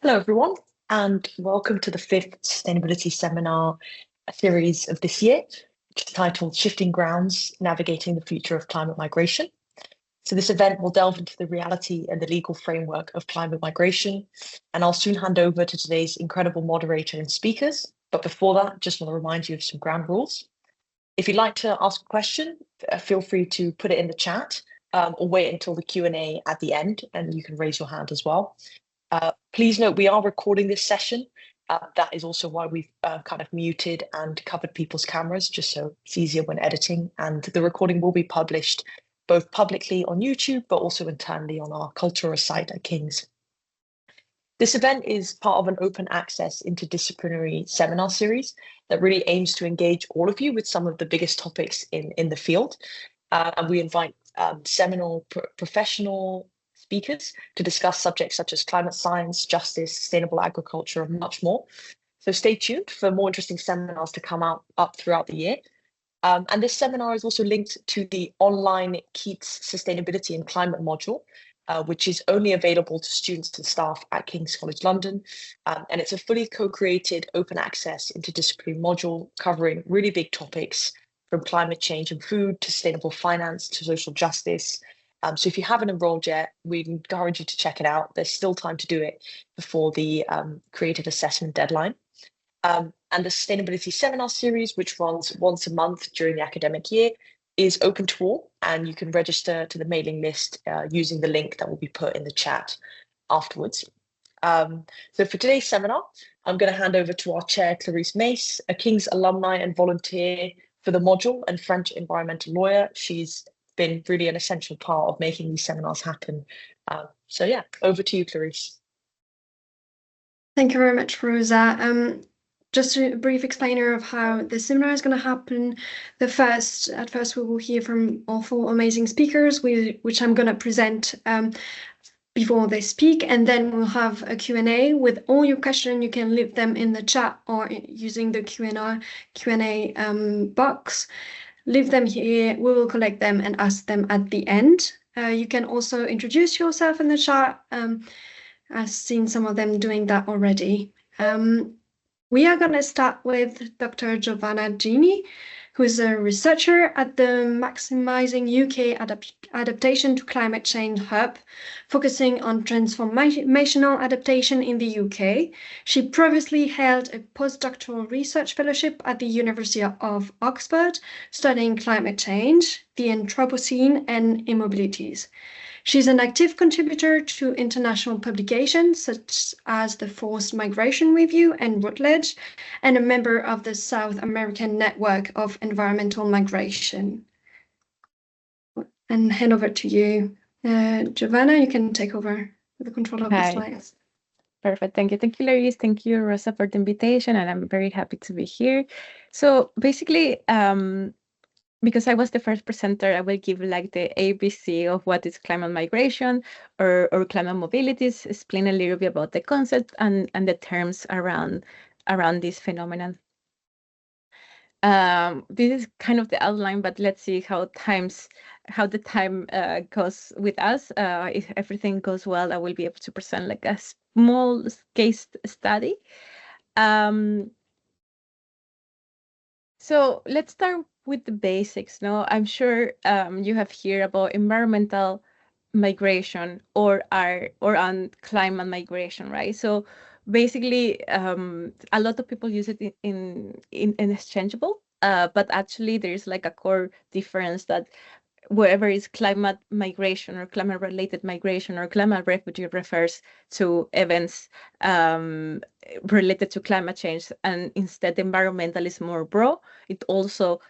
Hello, everyone, and welcome to the fifth sustainability seminar series of this year, which is titled Shifting Grounds, Navigating the Future of Climate Migration. So this event will delve into the reality and the legal framework of climate migration, and I'll soon hand over to today's incredible moderator and speakers. But before that, just want to remind you of some ground rules. If you'd like to ask a question, feel free to put it in the chat or wait until the Q&A at the end, and you can raise your hand as well. Please note we are recording this session. That is also why we've kind of muted and covered people's cameras, just so it's easier when editing. And the recording will be published both publicly on YouTube, but also internally on our Cultura site at King's. This event is part of an open access interdisciplinary seminar series that really aims to engage all of you with some of the biggest topics in the field. And we invite seminal professional speakers to discuss subjects such as climate science, justice, sustainable agriculture, and much more. So stay tuned for more interesting seminars to come up throughout the year. And this seminar is also linked to the online Keats Sustainability and Climate module, which is only available to students and staff at King's College London. And it's a fully co-created open access interdisciplinary module covering really big topics from climate change and food to sustainable finance to social justice. So if you haven't enrolled yet, we encourage you to check it out. There's still time to do it before the creative assessment deadline. And the Sustainability Seminar Series, which runs once a month during the academic year, is open to all, and you can register to the mailing list using the link that will be put in the chat afterwards. So for today's seminar, I'm going to hand over to our chair, Clarisse Mace, a King's alumni and volunteer for the module and French environmental lawyer. She's been really an essential part of making these seminars happen. So yeah, over to you, Clarisse. Thank you very much, Rosa. Just a brief explainer of how the seminar is going to happen. At first, we will hear from all four amazing speakers, which I'm going to present before they speak, and then we'll have a Q&A with all your questions. You can leave them in the chat or using the Q&A box. Leave them here. We will collect them and ask them at the end. You can also introduce yourself in the chat. I've seen some of them doing that already. We are going to start with Dr. Giovanna Gini, who is a researcher at the Maximizing UK Adaptation to Climate Change Hub, focusing on transformational adaptation in the UK. She previously held a postdoctoral research fellowship at the University of Oxford, studying climate change, the Anthropocene, and immobilities. She's an active contributor to international publications such as the Forced Migration Review and Routledge, and a member of the South American Network of Environmental Migration. And hand over to you. Giovanna, you can take over the control of the slides. Perfect. Thank you. Thank you, Larissa. Thank you, Rosa, for the invitation, and I'm very happy to be here. So basically, because I was the first presenter, I will give like the ABC of what is climate migration or climate mobilities, explain a little bit about the concept and the terms around this phenomenon. This is kind of the outline, but let's see how the time goes with us. If everything goes well, I will be able to present like a small case study. So let's start with the basics. No, I'm sure you have heard about environmental migration or on climate migration, right? So basically, a lot of people use it in interchangeable, but actually there's like a core difference that wherever is climate migration or climate related migration or climate refugee refers to events related to climate change, and instead environmental is more broad. It also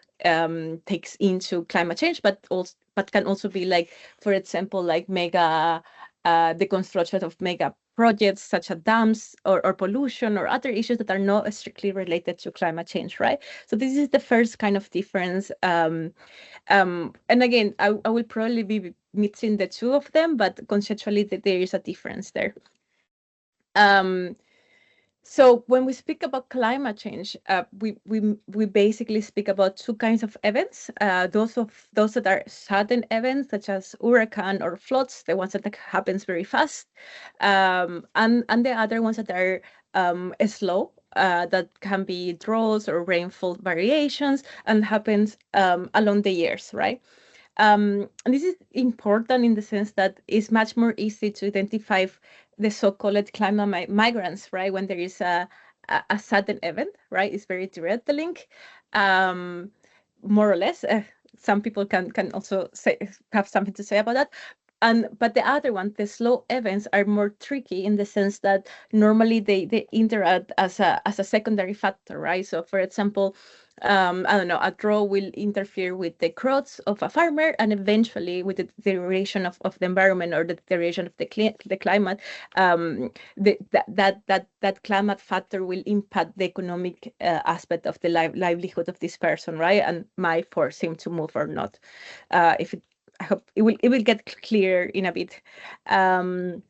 takes into climate change, but can also be like, for example, like the construction of mega projects such as dams or pollution or other issues that are not strictly related to climate change, right? So this is the first kind of difference. And again, I will probably be mixing the two of them, but conceptually there is a difference there. So when we speak about climate change, we basically speak about two kinds of events. Those that are sudden events, such as hurricane or floods, the ones that happens very fast, and the other ones that are slow, that can be droughts or rainfall variations, and happens along the years, right? And this is important in the sense that it's much more easy to identify the so-called climate migrants, right? When there is a sudden event, right? It's very direct, the link, more or less. Some people can also have something to say about that. But the other one, the slow events, are more tricky in the sense that normally they interact as a secondary factor, right? So, for example, I don't know, a drought will interfere with the crops of a farmer, and eventually with the deterioration of the environment or the deterioration of the climate, that climate factor will impact the economic aspect of the livelihood of this person, right? And might force him to move or not. I hope it will get clear in a bit. So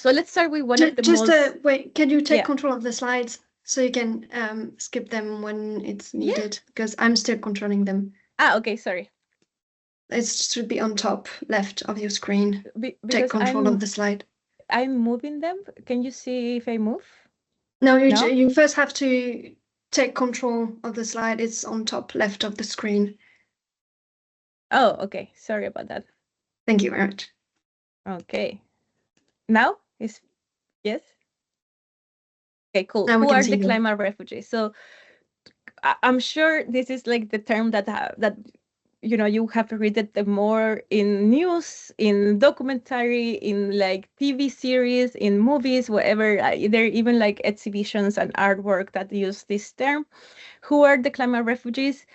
let's start with one of the most. Wait, can you take control of the slides so you can skip them when it's needed? Because I'm still controlling them. Okay, sorry. It should be on top left of your screen. Take control of the slide. I'm moving them. Can you see if I move? No, you first have to take control of the slide. It's on top left of the screen. Oh, okay. Sorry about that. Thank you very much. Okay. Now is yes. Okay, cool. Now who are the climate refugees? So I'm sure this is like the term that you have read it more in news, in documentary, in like TV series, in movies, whatever. There are even like exhibitions and artwork that use this term. Who are the climate refugees?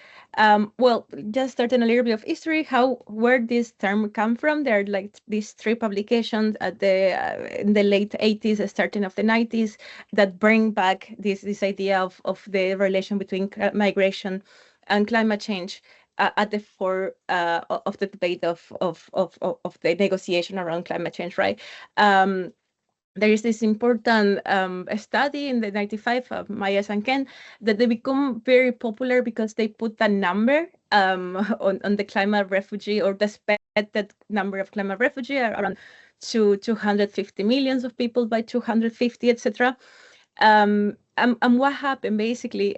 Well, just starting a little bit of history, where this term come from. There are like these three publications at in the late 80s, starting of the 90s, that bring back this idea of the relation between migration and climate change at the fore of the debate of the negotiation around climate change, right? There is this important study in the 95 of Myers and Kent that they become very popular because they put a number on the climate refugee, or the expected number of climate refugee, around 250 millions of people by 250, etc. And what happened basically?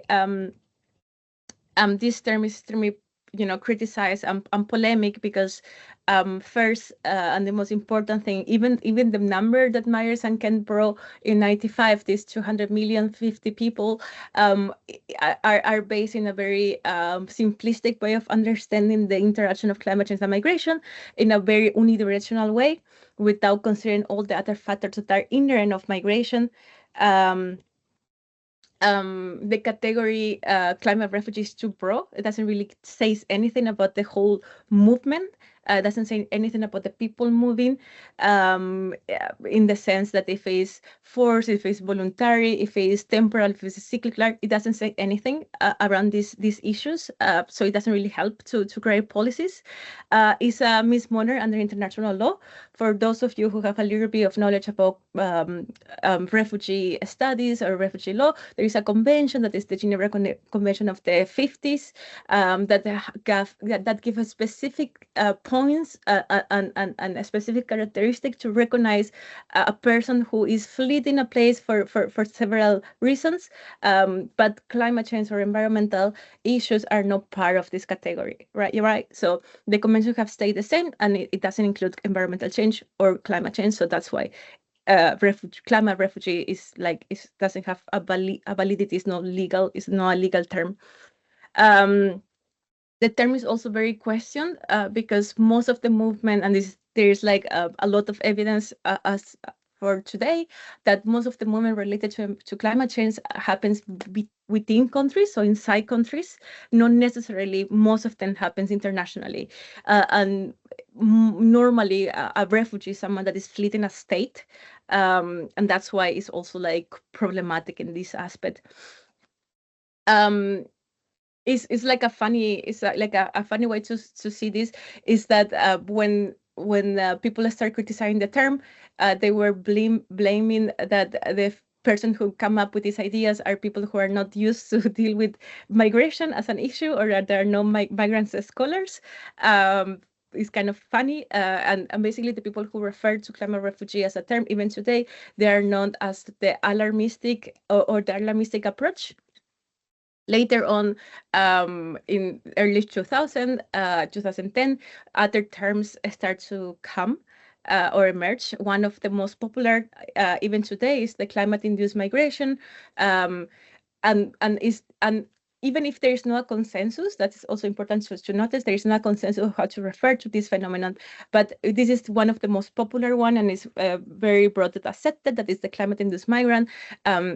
This term is extremely criticized and polemic because first and the most important thing, even the number that Myers and Kent brought in 95, these 200 million 50 people, are based in a very simplistic way of understanding the interaction of climate change and migration in a very unidirectional way, without considering all the other factors that are inherent of migration. The category climate refugees too broad. It doesn't really say anything about the whole movement. Doesn't say anything about the people moving, in the sense that if it's forced, if it's voluntary, if it's temporal, if it's cyclical, it doesn't say anything around these issues. So it doesn't really help to create policies. It's a misnomer under international law. For those of you who have a little bit of knowledge about refugee studies or refugee law, there is a convention that is the Geneva Convention of the 50s that give a specific points and a specific characteristic to recognize a person who is fleeing a place for several reasons, but climate change or environmental issues are not part of this category, right? You're right. So the convention have stayed the same, and it doesn't include environmental change or climate change. So that's why climate refugee doesn't have a validity. It's not legal. It's not a legal term. The term is also very questioned because most of the movement, and there's like a lot of evidence as for today, that most of the movement related to climate change happens within countries, so inside countries. Not necessarily most of them happens internationally. And normally a refugee is someone that is fleeing a state, and that's why it's also like problematic in this aspect. It's like a funny funny way to see this is that when people start criticizing the term, they were blaming that person who come up with these ideas are people who are not used to deal with migration as an issue, or that there are no migrants as scholars. It's kind of funny, and basically the people who refer to climate refugee as a term, even today, they are known as the alarmistic or the alarmistic approach. Later on, in early 2010, other terms start to come or emerge. One of the most popular, even today, is the climate-induced migration, and even if there is no consensus, that is also important to notice, there is no consensus of how to refer to this phenomenon, but this is one of the most popular one and is very broadly accepted, that is the climate-induced migrant,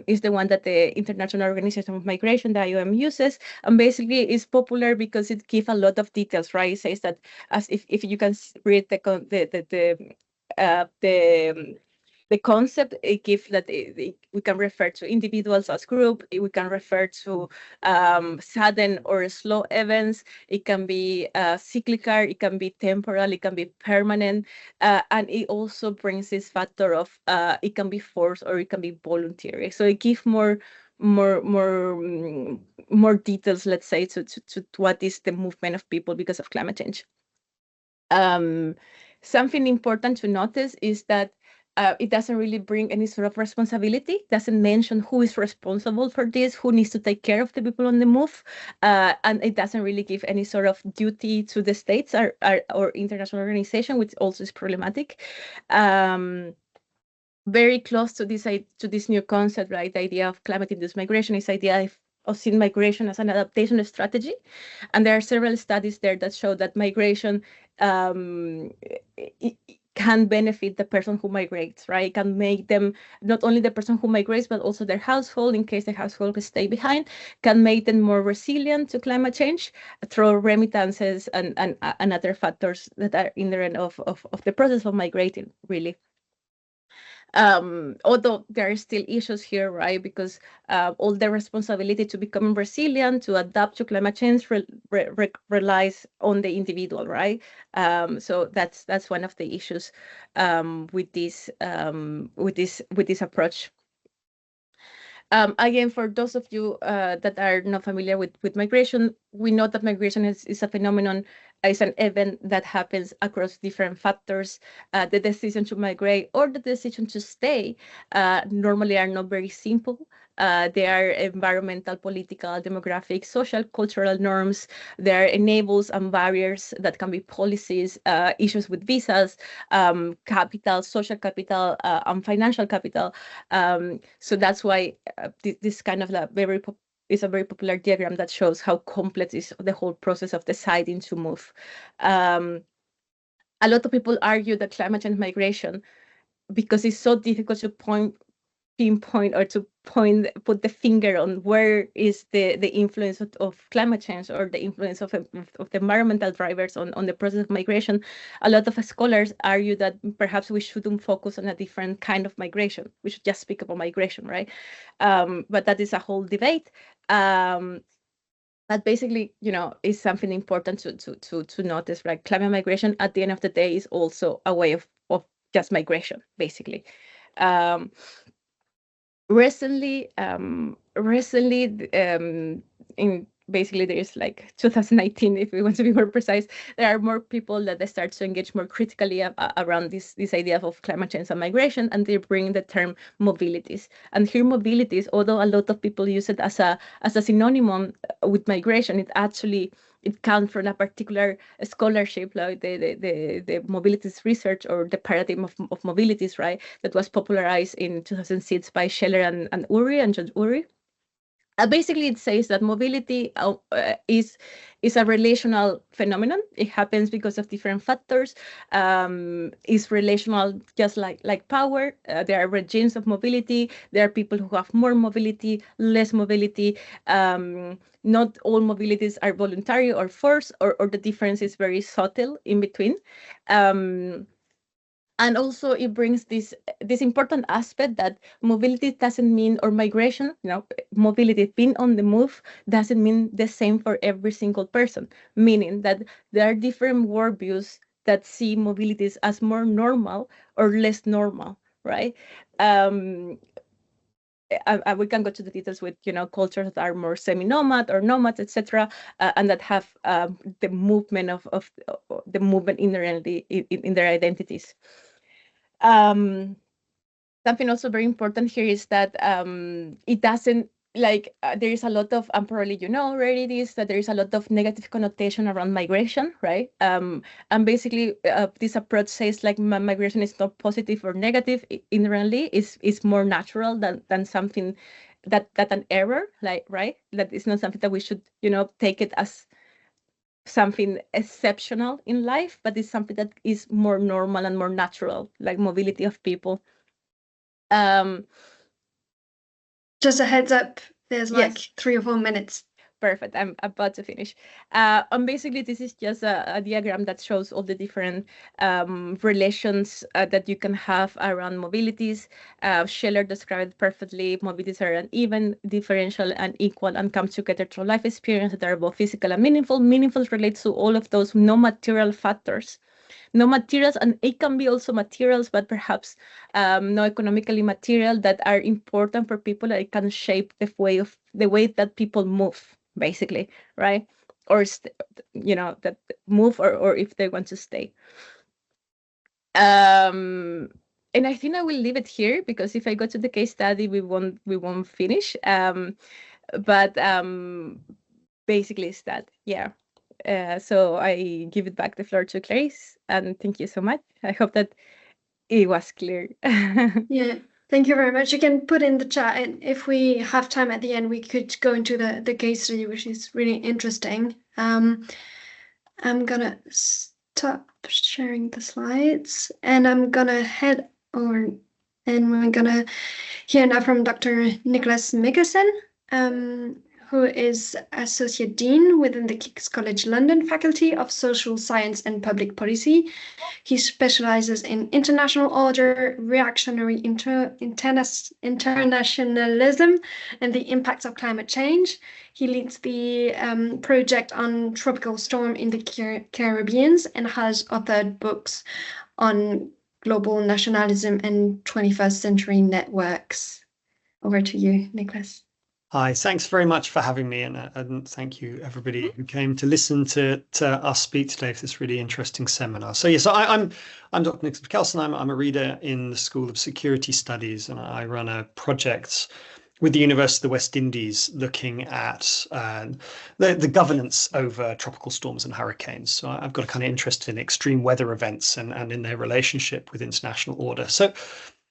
is the one that the International Organization of Migration, the IOM, uses, and basically is popular because it gives a lot of details, right? It says that, as if you can read the concept, it gives that we can refer to individuals as group, we can refer to sudden or slow events, it can be cyclical, it can be temporal, it can be permanent, and it also brings this factor of it can be forced or it can be voluntary. So it gives more details, let's say, to what is the movement of people because of climate change. Something important to notice is that it doesn't really bring any sort of responsibility, doesn't mention who is responsible for this, who needs to take care of the people on the move, and it doesn't really give any sort of duty to the states or international organization, which also is problematic. Very close to this new concept, right? The idea of climate-induced migration is the idea of seeing migration as an adaptation strategy. And there are several studies there that show that migration can benefit the person who migrates, right? It can make them, not only the person who migrates, but also their household, in case the household will stay behind, can make them more resilient to climate change through remittances and other factors that are inherent of the process of migrating, really. Although there are still issues here, right? Because all the responsibility to become resilient, to adapt to climate change relies on the individual, right? So that's one of the issues with this approach. Again, for those of you that are not familiar with migration, we know that migration is a phenomenon, is an event that happens across different factors. The decision to migrate or the decision to stay normally are not very simple. There are environmental, political, demographic, social, cultural norms. There are enables and barriers that can be policies, issues with visas, capital, social capital, and financial capital. So that's why this kind of is a very popular diagram that shows how complex is the whole process of deciding to move. A lot of people argue that climate change migration, because it's so difficult to pinpoint or to put the finger on where is the influence of climate change or the influence of the environmental drivers on the process of migration. A lot of scholars argue that perhaps we shouldn't focus on a different kind of migration. We should just speak about migration, right? But that is a whole debate. But basically, is something important to notice, right? Climate migration at the end of the day is also a way of just migration, basically. Recently, in basically there is like 2019, if we want to be more precise, there are more people that start to engage more critically around this idea of climate change and migration, and they bring the term mobilities. And here mobilities, although a lot of people use it as a synonym with migration, it comes from a particular scholarship, like the mobilities research or the paradigm of mobilities, right? That was popularized in 2006 by Scheller and Urry and George Urry. Basically, it says that mobility is a relational phenomenon. It happens because of different factors. It's relational, just like power. There are regimes of mobility. There are people who have more mobility, less mobility. Not all mobilities are voluntary or forced, or the difference is very subtle in between. And also it brings this important aspect that mobility doesn't mean, or migration, mobility, being on the move, doesn't mean the same for every single person, meaning that there are different worldviews that see mobilities as more normal or less normal, right? we can go to the details with, cultures that are more semi-nomad or nomads, etc., and that have the movement of the movement inherently in their identities. Something also very important here is that it doesn't, there is a lot of, and probably already this, that there is a lot of negative connotation around migration, right? And basically this approach says migration is not positive or negative inherently, is more natural than something that an error, right? That is not something that we should, take it as something exceptional in life, but it's something that is more normal and more natural, like mobility of people. Just a heads up, there's Yes. 3 or 4 minutes. Perfect. I'm about to finish. And basically, this is just a diagram that shows all the different relations that you can have around mobilities. Scheller described perfectly. Mobilities are uneven, differential, and equal, and come together through life experience that are both physical and meaningful. Meaningful relates to all of those no-material factors. No materials, and it can be also materials, but perhaps no economically material, that are important for people. That it can shape the way that people move, basically, right? Or that move, or if they want to stay. And I think I will leave it here, because if I go to the case study, we won't finish. But basically, it's that, yeah. So I give it back the floor to Clarice, and thank you so much. I hope that it was clear. Yeah, thank you very much. You can put in the chat, and if we have time at the end, we could go into the case study, which is really interesting. I'm gonna stop sharing the slides, and I'm gonna head over, and we're gonna hear now from Dr. Nicholas Mikkelsen, who is Associate Dean within the King's College London Faculty of Social Science and Public Policy. He specializes in international order, reactionary internationalism, and the impacts of climate change. He leads the project on tropical storm in the Caribbean and has authored books on global nationalism and 21st century networks. Over to you, Nicholas. Hi, thanks very much for having me, and thank you everybody who came to listen to us speak today for this really interesting seminar. So yes, I'm Dr. Nicholas Mikkelsen. I'm a reader in the School of Security Studies, and I run a project with the University of the West Indies looking at the governance over tropical storms and hurricanes. So I've got a kind of interest in extreme weather events and in their relationship with international order. So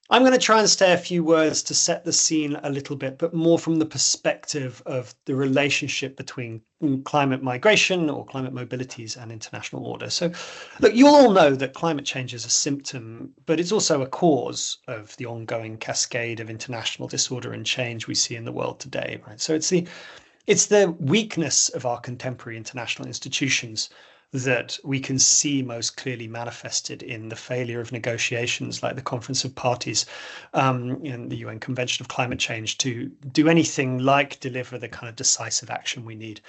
I'm going to try and say a few words to set the scene a little bit, but more from the perspective of the relationship between climate migration or climate mobilities and international order. So look, you all know that climate change is a symptom, but it's also a cause of the ongoing cascade of international disorder and change we see in the world today, right? So it's the weakness of our contemporary international institutions that we can see most clearly manifested in the failure of negotiations like the Conference of Parties in the UN Convention of Climate Change to do anything like deliver the kind of decisive action we need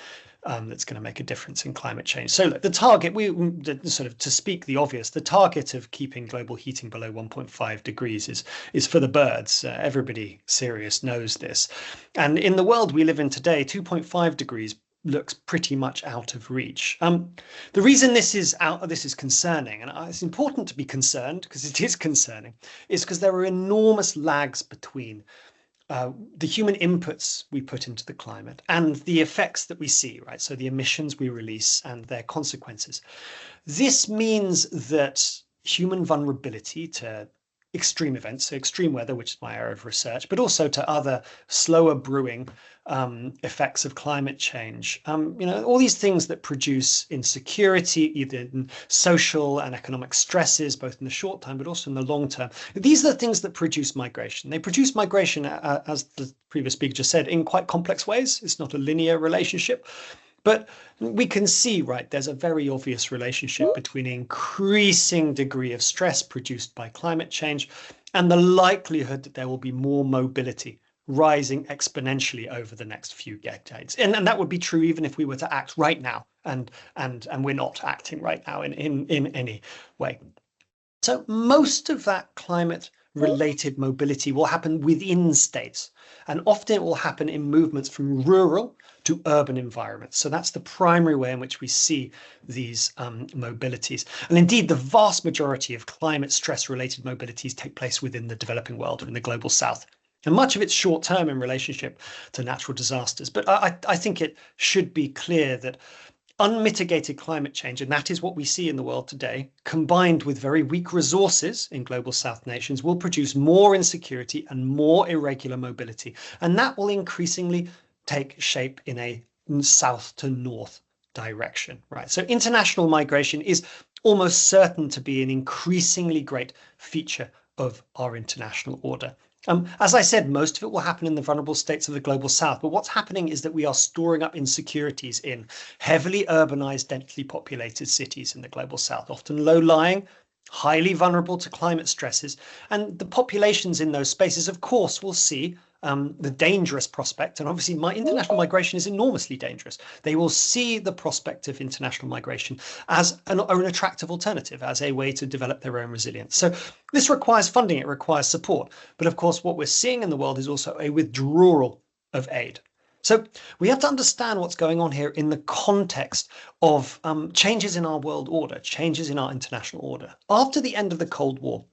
that's going to make a difference in climate change. So look, the target, to speak the obvious, the target of keeping global heating below 1.5 degrees is for the birds. Everybody serious knows this. And in the world we live in today, 2.5 degrees looks pretty much out of reach. The reason this is concerning, and it's important to be concerned because it is concerning, is because there are enormous lags between the human inputs we put into the climate and the effects that we see, right? So the emissions we release and their consequences. This means that human vulnerability to extreme events, so extreme weather, which is my area of research, but also to other slower brewing effects of climate change. All these things that produce insecurity, either in social and economic stresses, both in the short term, but also in the long term. These are the things that produce migration. They produce migration, as the previous speaker just said, in quite complex ways. It's not a linear relationship. But we can see, right, there's a very obvious relationship between increasing degree of stress produced by climate change and the likelihood that there will be more mobility rising exponentially over the next few decades. And that would be true even if we were to act right now. And we're not acting right now in any way. So most of that climate related mobility will happen within states. And often it will happen in movements from rural to urban environments. So that's the primary way in which we see these mobilities. And indeed, the vast majority of climate stress related mobilities take place within the developing world or in the global south. And much of it's short term in relationship to natural disasters. But I think it should be clear that unmitigated climate change, and that is what we see in the world today, combined with very weak resources in global south nations, will produce more insecurity and more irregular mobility. And that will increasingly take shape in a south to north direction, right? So international migration is almost certain to be an increasingly great feature of our international order. As I said, most of it will happen in the vulnerable states of the global south, but what's happening is that we are storing up insecurities in heavily urbanized, densely populated cities in the global south, often low-lying, highly vulnerable to climate stresses. And the populations in those spaces, of course, will see the dangerous prospect, and obviously international migration is enormously dangerous. They will see the prospect of international migration as an attractive alternative, as a way to develop their own resilience. So this requires funding, it requires support. But of course, what we're seeing in the world is also a withdrawal of aid. So we have to understand what's going on here in the context of changes in our world order, changes in our international order. After the end of the Cold War,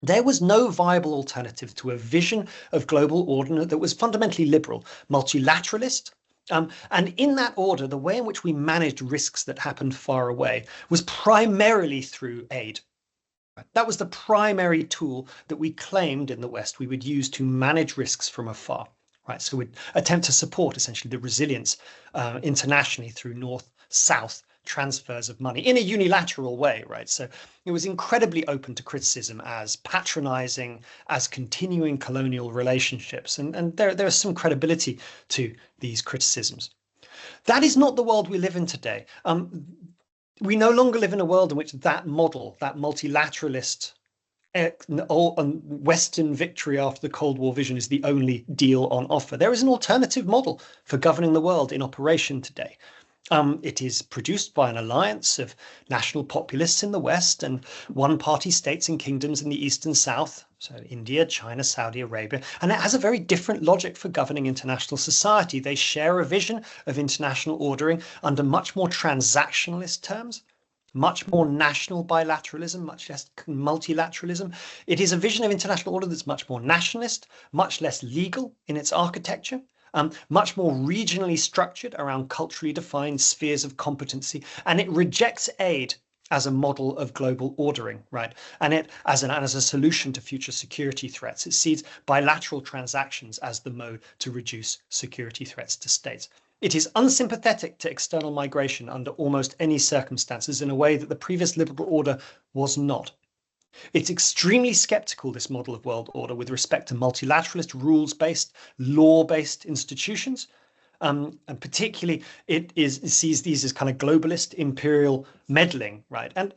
there was no viable alternative to a vision of global order that was fundamentally liberal, multilateralist. And in that order, the way in which we managed risks that happened far away was primarily through aid. That was the primary tool that we claimed in the West we would use to manage risks from afar. Right, so we'd attempt to support essentially the resilience internationally through north-south transfers of money in a unilateral way, right? So it was incredibly open to criticism as patronizing, as continuing colonial relationships. And there is some credibility to these criticisms. That is not the world we live in today. We no longer live in a world in which that model, that multilateralist Western victory after the Cold War vision is the only deal on offer. There is an alternative model for governing the world in operation today. It is produced by an alliance of national populists in the West and one-party states and kingdoms in the East and South, so India, China, Saudi Arabia, and it has a very different logic for governing international society. They share a vision of international ordering under much more transactionalist terms, much more national bilateralism, much less multilateralism. It is a vision of international order that's much more nationalist, much less legal in its architecture, much more regionally structured around culturally defined spheres of competency, and it rejects aid as a model of global ordering, right? And it as a solution to future security threats. It sees bilateral transactions as the mode to reduce security threats to states. It is unsympathetic to external migration under almost any circumstances in a way that the previous liberal order was not. It's extremely skeptical, this model of world order, with respect to multilateralist, rules-based, law-based institutions. And particularly, it sees these as kind of globalist imperial meddling, right? And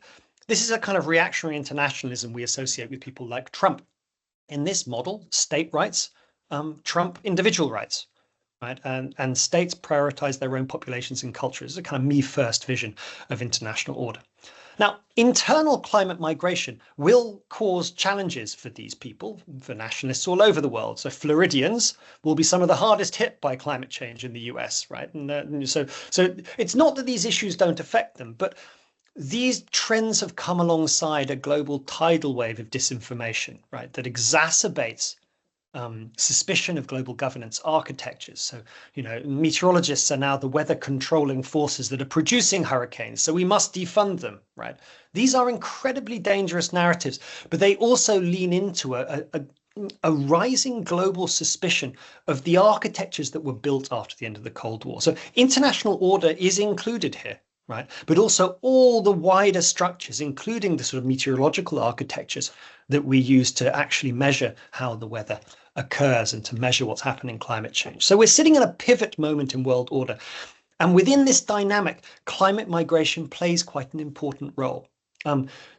this is a kind of reactionary internationalism we associate with people like Trump. In this model, state rights trump individual rights. Right? And states prioritize their own populations and cultures. It's a kind of me first vision of international order. Now, internal climate migration will cause challenges for these people, for nationalists all over the world. So Floridians will be some of the hardest hit by climate change in the US, right? And so it's not that these issues don't affect them, but these trends have come alongside a global tidal wave of disinformation, right? That exacerbates suspicion of global governance architectures. So, meteorologists are now the weather controlling forces that are producing hurricanes, so we must defund them, right? These are incredibly dangerous narratives, but they also lean into a rising global suspicion of the architectures that were built after the end of the Cold War. So international order is included here, right? But also all the wider structures, including the sort of meteorological architectures that we use to actually measure how the weather occurs and to measure what's happening in climate change. So we're sitting in a pivot moment in world order. And within this dynamic, climate migration plays quite an important role.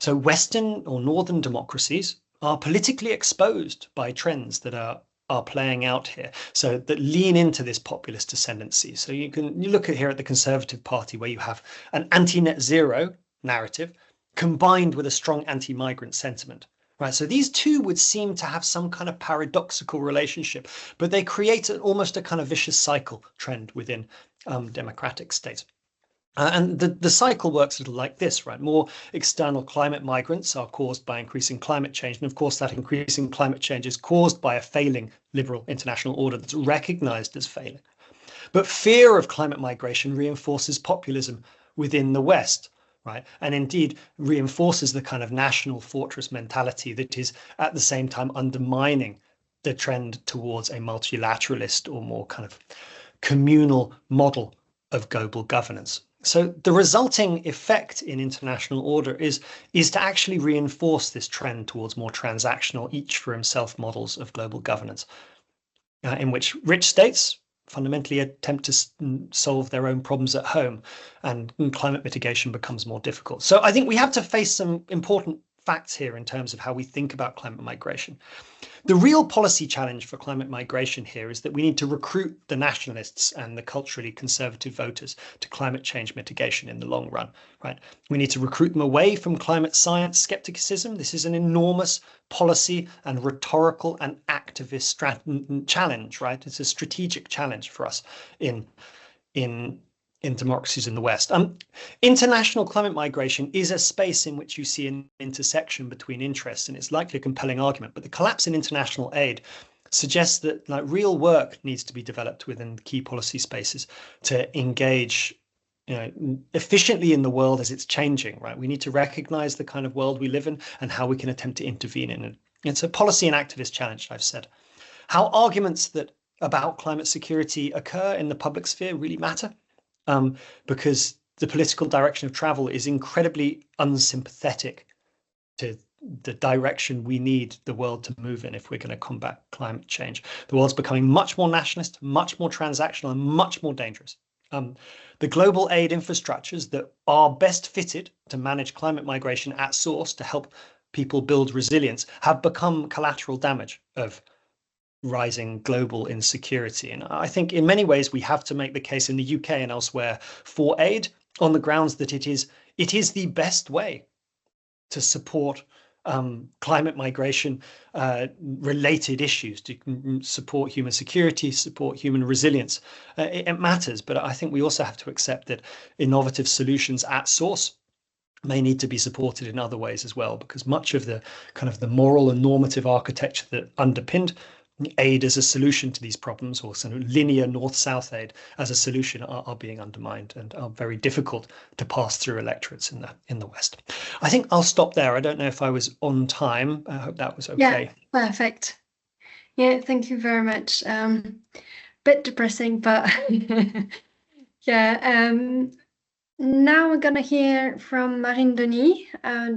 So Western or Northern democracies are politically exposed by trends that are playing out here, so that lean into this populist ascendancy. So you look at here at the Conservative Party, where you have an anti-net zero narrative combined with a strong anti-migrant sentiment. Right, so these two would seem to have some kind of paradoxical relationship, but they create almost a kind of vicious cycle trend within democratic states. And the cycle works a little like this, right? More external climate migrants are caused by increasing climate change. And of course, that increasing climate change is caused by a failing liberal international order that's recognized as failing. But fear of climate migration reinforces populism within the West, right? And indeed reinforces the kind of national fortress mentality that is at the same time undermining the trend towards a multilateralist or more kind of communal model of global governance. So the resulting effect in international order is to actually reinforce this trend towards more transactional, each for himself models of global governance, in which rich states fundamentally attempt to solve their own problems at home, and climate mitigation becomes more difficult. So I think we have to face some important facts here in terms of how we think about climate migration. The real policy challenge for climate migration here is that we need to recruit the nationalists and the culturally conservative voters to climate change mitigation in the long run, right? We need to recruit them away from climate science skepticism. This is an enormous policy and rhetorical and activist challenge, right? It's a strategic challenge for us in democracies in the West. International climate migration is a space in which you see an intersection between interests, and it's likely a compelling argument. But the collapse in international aid suggests that real work needs to be developed within key policy spaces to engage efficiently in the world as it's changing, right? We need to recognize the kind of world we live in and how we can attempt to intervene in it. It's a policy and activist challenge, I've said. How arguments about climate security occur in the public sphere really matter. Because the political direction of travel is incredibly unsympathetic to the direction we need the world to move in if we're going to combat climate change. The world's becoming much more nationalist, much more transactional, and much more dangerous. The global aid infrastructures that are best fitted to manage climate migration at source to help people build resilience have become collateral damage of rising global insecurity. And I think in many ways we have to make the case in the UK and elsewhere for aid on the grounds that it is the best way to support climate migration related issues, to support human security, support human resilience. It matters, but I think we also have to accept that innovative solutions at source may need to be supported in other ways as well, because much of the kind of the moral and normative architecture that underpinned aid as a solution to these problems, or sort of linear north-south aid as a solution, are being undermined and are very difficult to pass through electorates in the West. I think I'll stop there. I don't know if I was on time. I hope that was okay. Yeah, perfect. Yeah, thank you very much. Bit depressing, but yeah. Now we're going to hear from Marine Denis,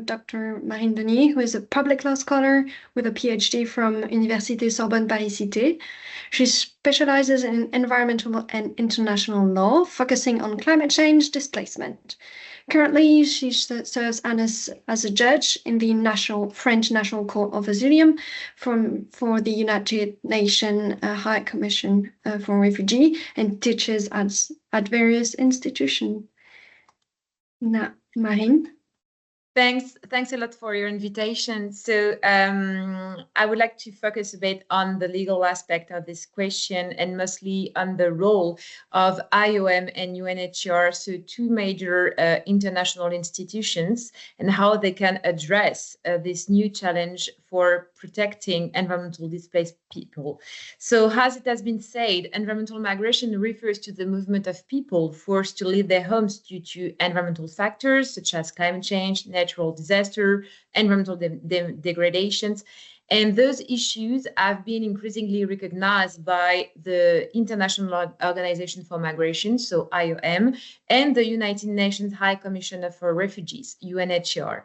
Dr. Marine Denis, who is a public law scholar with a PhD from Université Sorbonne Paris-Cité. She specializes in environmental and international law, focusing on climate change displacement. Currently, she serves as a judge in the French National Court of Asylum for the United Nations High Commission for Refugees, and teaches at various institutions. Now, Marine. Thanks a lot for your invitation. So I would like to focus a bit on the legal aspect of this question, and mostly on the role of IOM and UNHCR, so two major international institutions, and how they can address this new challenge for protecting environmental displaced people. So as it has been said, environmental migration refers to the movement of people forced to leave their homes due to environmental factors such as climate change, natural disaster, environmental degradations. And those issues have been increasingly recognized by the International Organization for Migration, so IOM, and the United Nations High Commissioner for Refugees, UNHCR.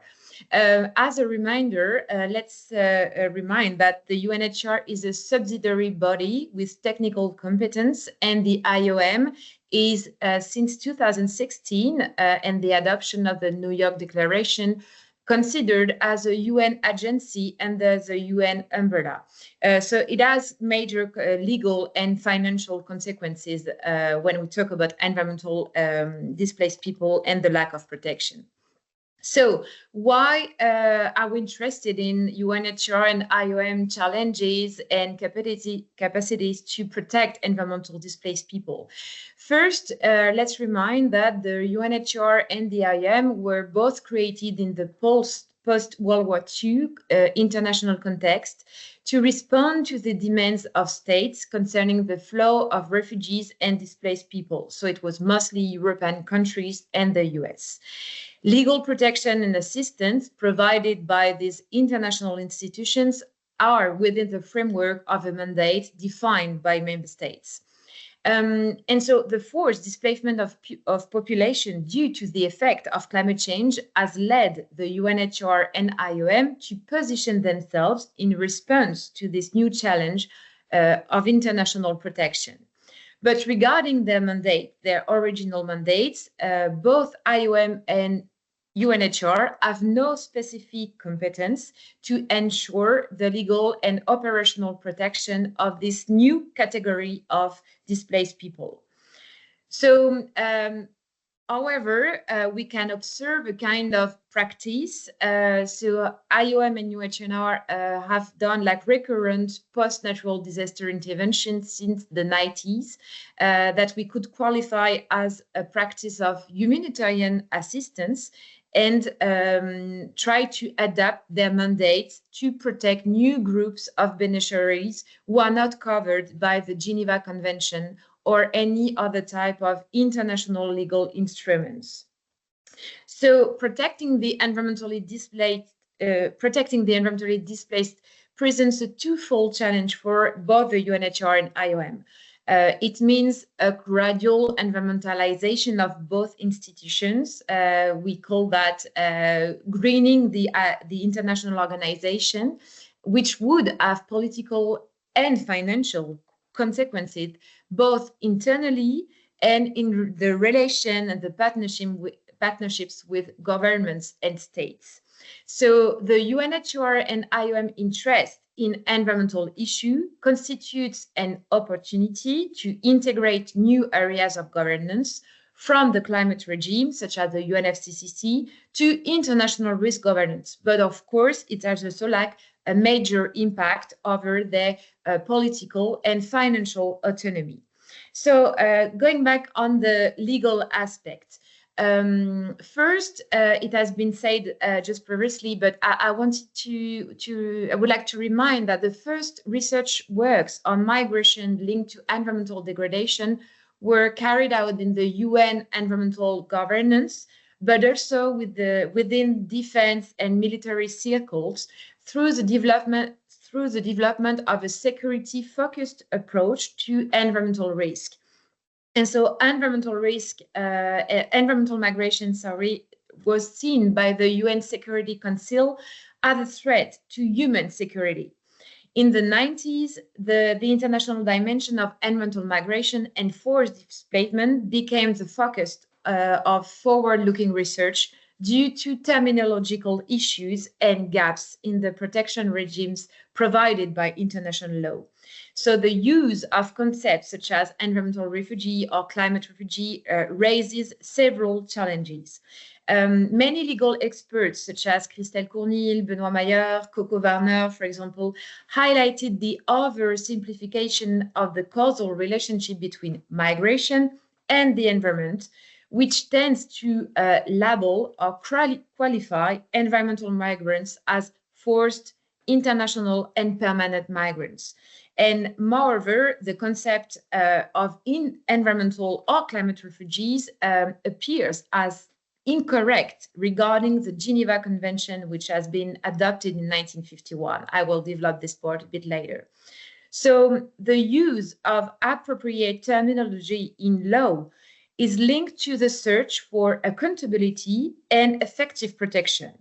As a reminder, let's remind that the UNHCR is a subsidiary body with technical competence, and the IOM is, since 2016 and the adoption of the New York Declaration, considered as a UN agency under the UN umbrella. So it has major legal and financial consequences when we talk about environmental displaced people and the lack of protection. So why are we interested in UNHCR and IOM challenges and capacities to protect environmental displaced people? First, let's remind that the UNHCR and the IOM were both created in the post-World War II international context to respond to the demands of states concerning the flow of refugees and displaced people. So it was mostly European countries and the US. Legal protection and assistance provided by these international institutions are within the framework of a mandate defined by member states. And so the forced displacement of population due to the effect of climate change has led the UNHCR and IOM to position themselves in response to this new challenge of international protection. But regarding their mandate, their original mandates, both IOM and UNHCR have no specific competence to ensure the legal and operational protection of this new category of displaced people. So, however, we can observe a kind of practice. So IOM and UNHCR have done like recurrent post-natural disaster interventions since the 90s that we could qualify as a practice of humanitarian assistance and try to adapt their mandates to protect new groups of beneficiaries who are not covered by the Geneva Convention or any other type of international legal instruments. So protecting the environmentally displaced presents a twofold challenge for both the UNHCR and IOM. It means a gradual environmentalization of both institutions. We call that greening the international organization, which would have political and financial consequences, both internally and in the relation and the partnerships with governments and states. So the UNHCR and IOM interest in environmental issue constitutes an opportunity to integrate new areas of governance from the climate regime, such as the UNFCCC, to international risk governance. But of course, it has also like a major impact over their political and financial autonomy. So going back on the legal aspect, first, it has been said just previously, but I would like to remind that the first research works on migration linked to environmental degradation were carried out in the UN environmental governance, but also within defense and military circles through the development of a security-focused approach to environmental risk. And so environmental migration, was seen by the UN Security Council as a threat to human security. In the 90s, the international dimension of environmental migration and forced displacement became the focus of forward-looking research due to terminological issues and gaps in the protection regimes provided by international law. So the use of concepts such as environmental refugee or climate refugee raises several challenges. Many legal experts such as Christelle Cournil, Benoît Mayer, Coco Warner, for example, highlighted the oversimplification of the causal relationship between migration and the environment, which tends to label or qualify environmental migrants as forced, international, and permanent migrants. And moreover, the concept of environmental or climate refugees appears as incorrect regarding the Geneva Convention, which has been adopted in 1951. I will develop this part a bit later. So the use of appropriate terminology in law is linked to the search for accountability and effective protection.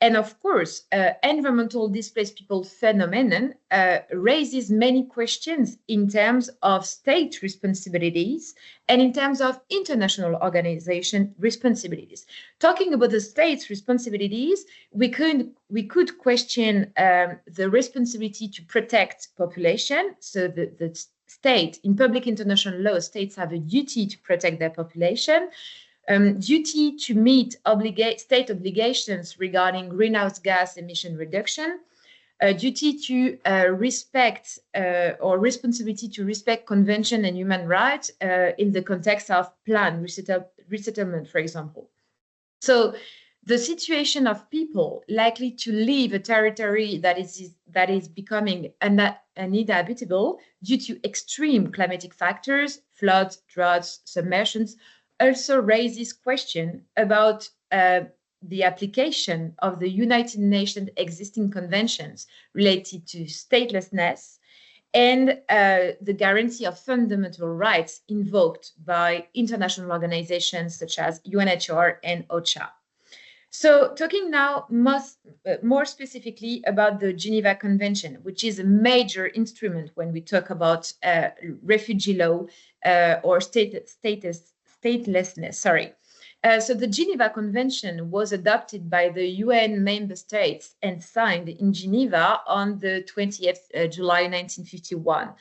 And of course, environmental displaced people phenomenon raises many questions in terms of state responsibilities and in terms of international organization responsibilities. Talking about the state's responsibilities, we could question the responsibility to protect population. So the state, in public international law, states have a duty to protect their population. duty to meet state obligations regarding greenhouse gas emission reduction, duty to respect or responsibility to respect convention and human rights in the context of planned resettlement, for example. So the situation of people likely to leave a territory that is becoming uninhabitable due to extreme climatic factors, floods, droughts, submersions, also raises question about the application of the United Nations existing conventions related to statelessness and the guarantee of fundamental rights invoked by international organizations such as UNHCR and OCHA. So talking now more specifically about the Geneva Convention, which is a major instrument when we talk about refugee law or statelessness, sorry. So the Geneva Convention was adopted by the UN member states and signed in Geneva on the 20th July 1951.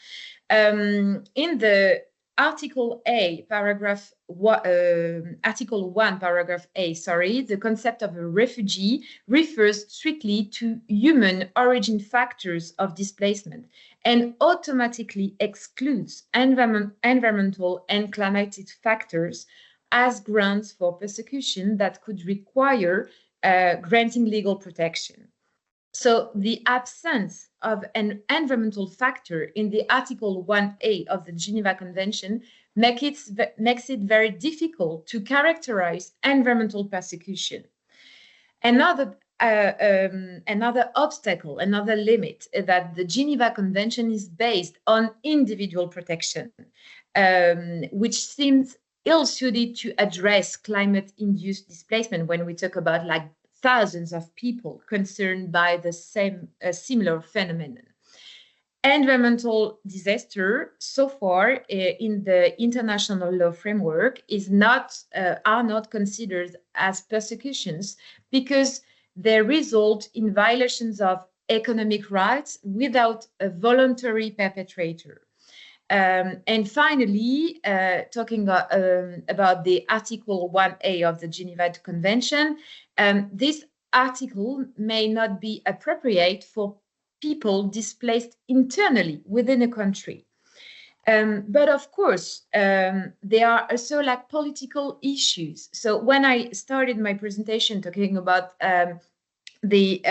In the Article 1, paragraph A, the concept of a refugee refers strictly to human origin factors of displacement and automatically excludes environmental and climatic factors as grounds for persecution that could require granting legal protection. So the absence of an environmental factor in the Article 1A of the Geneva Convention makes it very difficult to characterize environmental persecution. Another obstacle, another limit, is that the Geneva Convention is based on individual protection, which seems ill-suited to address climate-induced displacement when we talk about like thousands of people concerned by the similar phenomenon. Environmental disaster, so far in the international law framework, are not considered as persecutions because they result in violations of economic rights without a voluntary perpetrator. And finally, talking about the Article 1A of the Geneva Convention, this article may not be appropriate for people displaced internally within a country. But of course, there are also like political issues. So when I started my presentation talking about the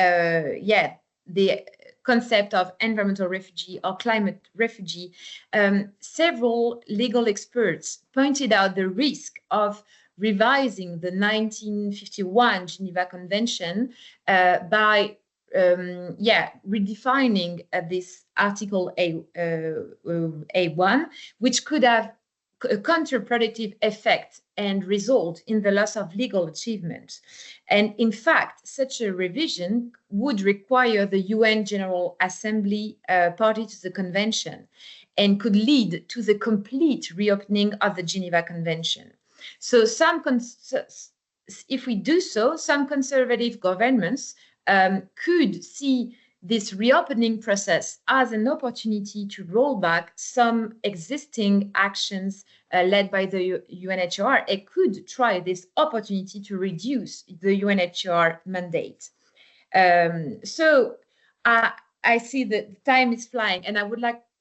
concept of environmental refugee or climate refugee, several legal experts pointed out the risk of revising the 1951 Geneva Convention by redefining this Article A1, which could have a counterproductive effect and result in the loss of legal achievement. And in fact, such a revision would require the UN General Assembly party to the convention and could lead to the complete reopening of the Geneva Convention. So if we do so, some conservative governments could see this reopening process as an opportunity to roll back some existing actions led by the UNHCR and could try this opportunity to reduce the UNHCR mandate. So I see that the time is flying, and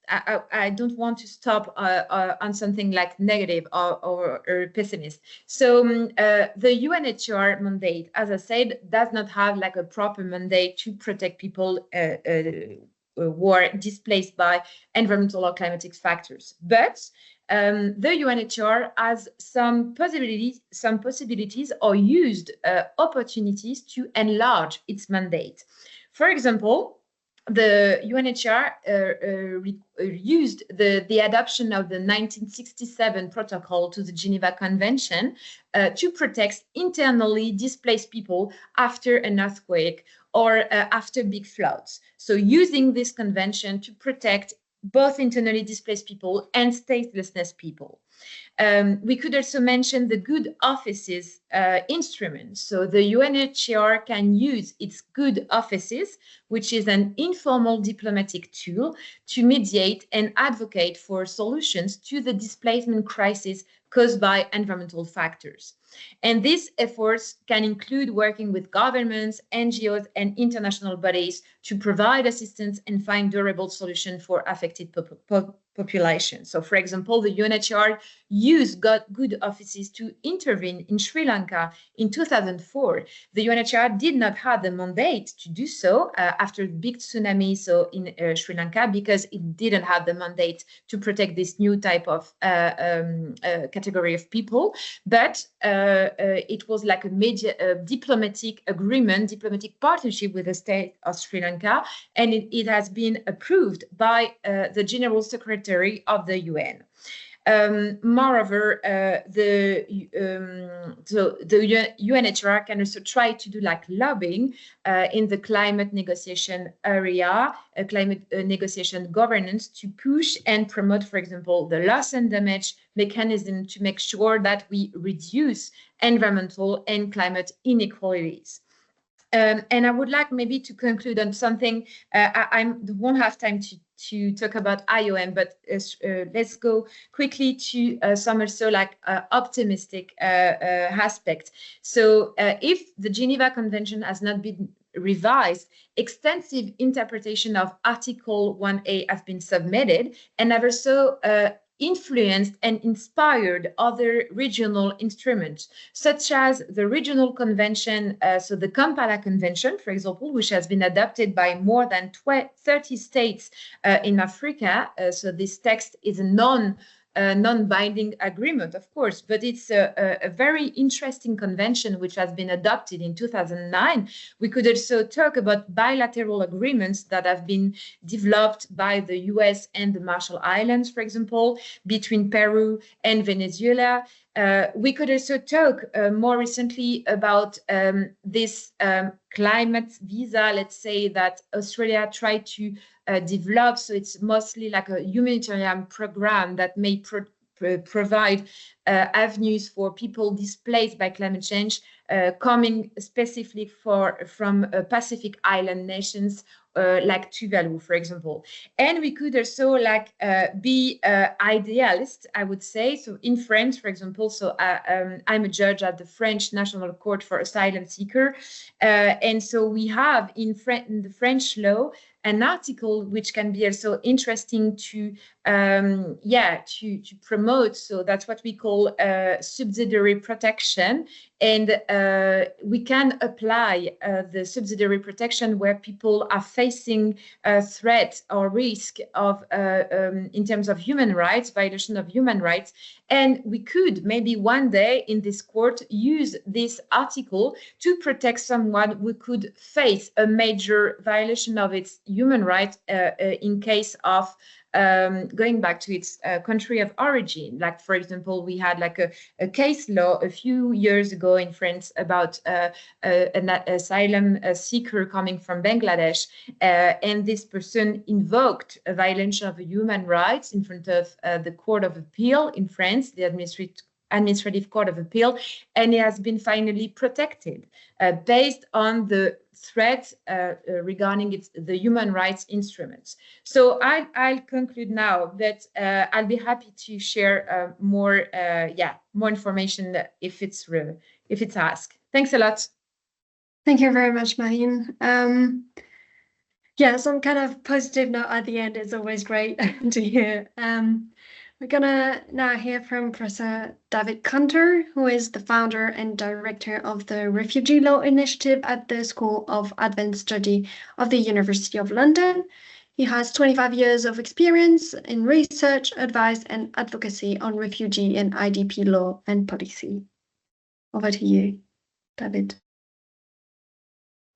I don't want to stop on something like negative or pessimist. So the UNHCR mandate, as I said, does not have like a proper mandate to protect people who are displaced by environmental or climatic factors. But the UNHCR has some possibilities or used opportunities to enlarge its mandate. For example, the UNHCR used the adoption of the 1967 protocol to the Geneva Convention to protect internally displaced people after an earthquake or after big floods. So using this convention to protect both internally displaced people and statelessness people. We could also mention the good offices instrument. So the UNHCR can use its good offices, which is an informal diplomatic tool, to mediate and advocate for solutions to the displacement crisis caused by environmental factors. And these efforts can include working with governments, NGOs, and international bodies to provide assistance and find durable solutions for affected population. So, for example, the UNHCR got good offices to intervene in Sri Lanka in 2004. The UNHCR did not have the mandate to do so after the big tsunami in Sri Lanka, because it didn't have the mandate to protect this new type of category of people. But it was like a diplomatic agreement, diplomatic partnership with the state of Sri Lanka, and it has been approved by the General Secretary of the UN. Moreover, the UNHCR can also try to do like lobbying in the climate negotiation area, climate negotiation governance, to push and promote, for example, the loss and damage mechanism to make sure that we reduce environmental and climate inequalities. And I would like maybe to conclude on something. I won't have time to talk about IOM, but let's go quickly to some also like optimistic aspect. So if the Geneva Convention has not been revised, extensive interpretation of Article 1A has been submitted, and have also influenced and inspired other regional instruments, such as the regional convention, so the Kampala Convention, for example, which has been adopted by more than 30 states in Africa. So this text is a non-binding agreement, of course, but it's a very interesting convention which has been adopted in 2009. We could also talk about bilateral agreements that have been developed by the US and the Marshall Islands, for example, between Peru and Venezuela. We could also talk more recently about this climate visa, let's say, that Australia tried to develop. So it's mostly like a humanitarian program that may provide avenues for people displaced by climate change, coming specifically from Pacific Island nations like Tuvalu, for example. And we could also like be idealist, I would say. So in France, for example, so I'm a judge at the French National Court for Asylum Seeker. And so we have in the French law an article which can be also interesting to promote. So that's what we call subsidiary protection. And we can apply the subsidiary protection where people are facing a threat or risk of, in terms of human rights, violation of human rights. And we could maybe one day in this court use this article to protect someone who could face a major violation of its human rights in case of going back to its country of origin. Like, for example, we had like a case law a few years ago in France about an asylum seeker coming from Bangladesh, and this person invoked a violation of human rights in front of the Court of Appeal in France, the Administrative Court of Appeal, and it has been finally protected based on the threat regarding the human rights instruments. So I'll conclude now, but I'll be happy to share more information if it's asked. Thanks a lot. Thank you very much, Marine. Some kind of positive note at the end is always great to hear. We're gonna now hear from Professor David Kanter, who is the founder and director of the Refugee Law Initiative at the School of Advanced Study of the University of London. He has 25 years of experience in research, advice, and advocacy on refugee and IDP law and policy. Over to you, David.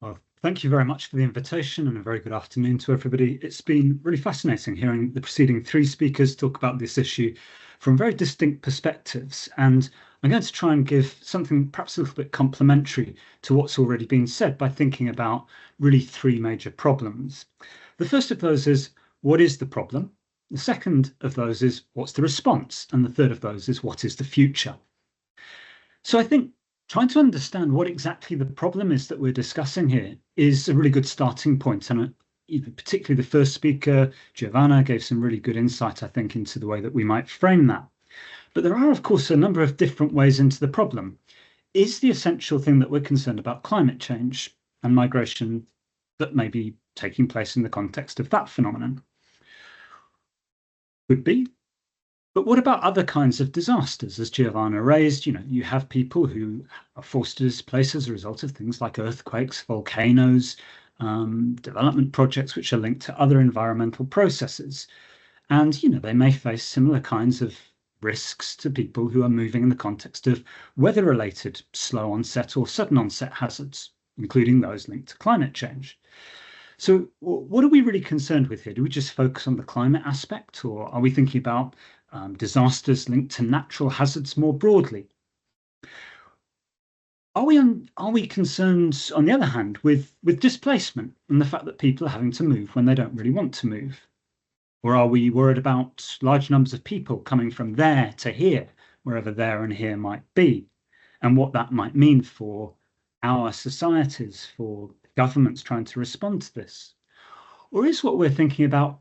Well, thank you very much for the invitation, and a very good afternoon to everybody. It's been really fascinating hearing the preceding three speakers talk about this issue from very distinct perspectives. And I'm going to try and give something perhaps a little bit complementary to what's already been said by thinking about really three major problems. The first of those is, what is the problem? The second of those is, what's the response? And the third of those is, what is the future? So I think trying to understand what exactly the problem is that we're discussing here is a really good starting point. And particularly the first speaker, Giovanna, gave some really good insight, I think, into the way that we might frame that. But there are, of course, a number of different ways into the problem. Is the essential thing that we're concerned about climate change and migration that may be taking place in the context of that phenomenon? Could be. But what about other kinds of disasters? As Giovanna raised, you have people who are forced to displace as a result of things like earthquakes, volcanoes, development projects which are linked to other environmental processes. And, they may face similar kinds of risks to people who are moving in the context of weather-related slow onset or sudden onset hazards, including those linked to climate change. So what are we really concerned with here? Do we just focus on the climate aspect, or are we thinking about disasters linked to natural hazards more broadly? Are we concerned, on the other hand, with displacement and the fact that people are having to move when they don't really want to move? Or are we worried about large numbers of people coming from there to here, wherever there and here might be, and what that might mean for our societies, for governments trying to respond to this? Or is what we're thinking about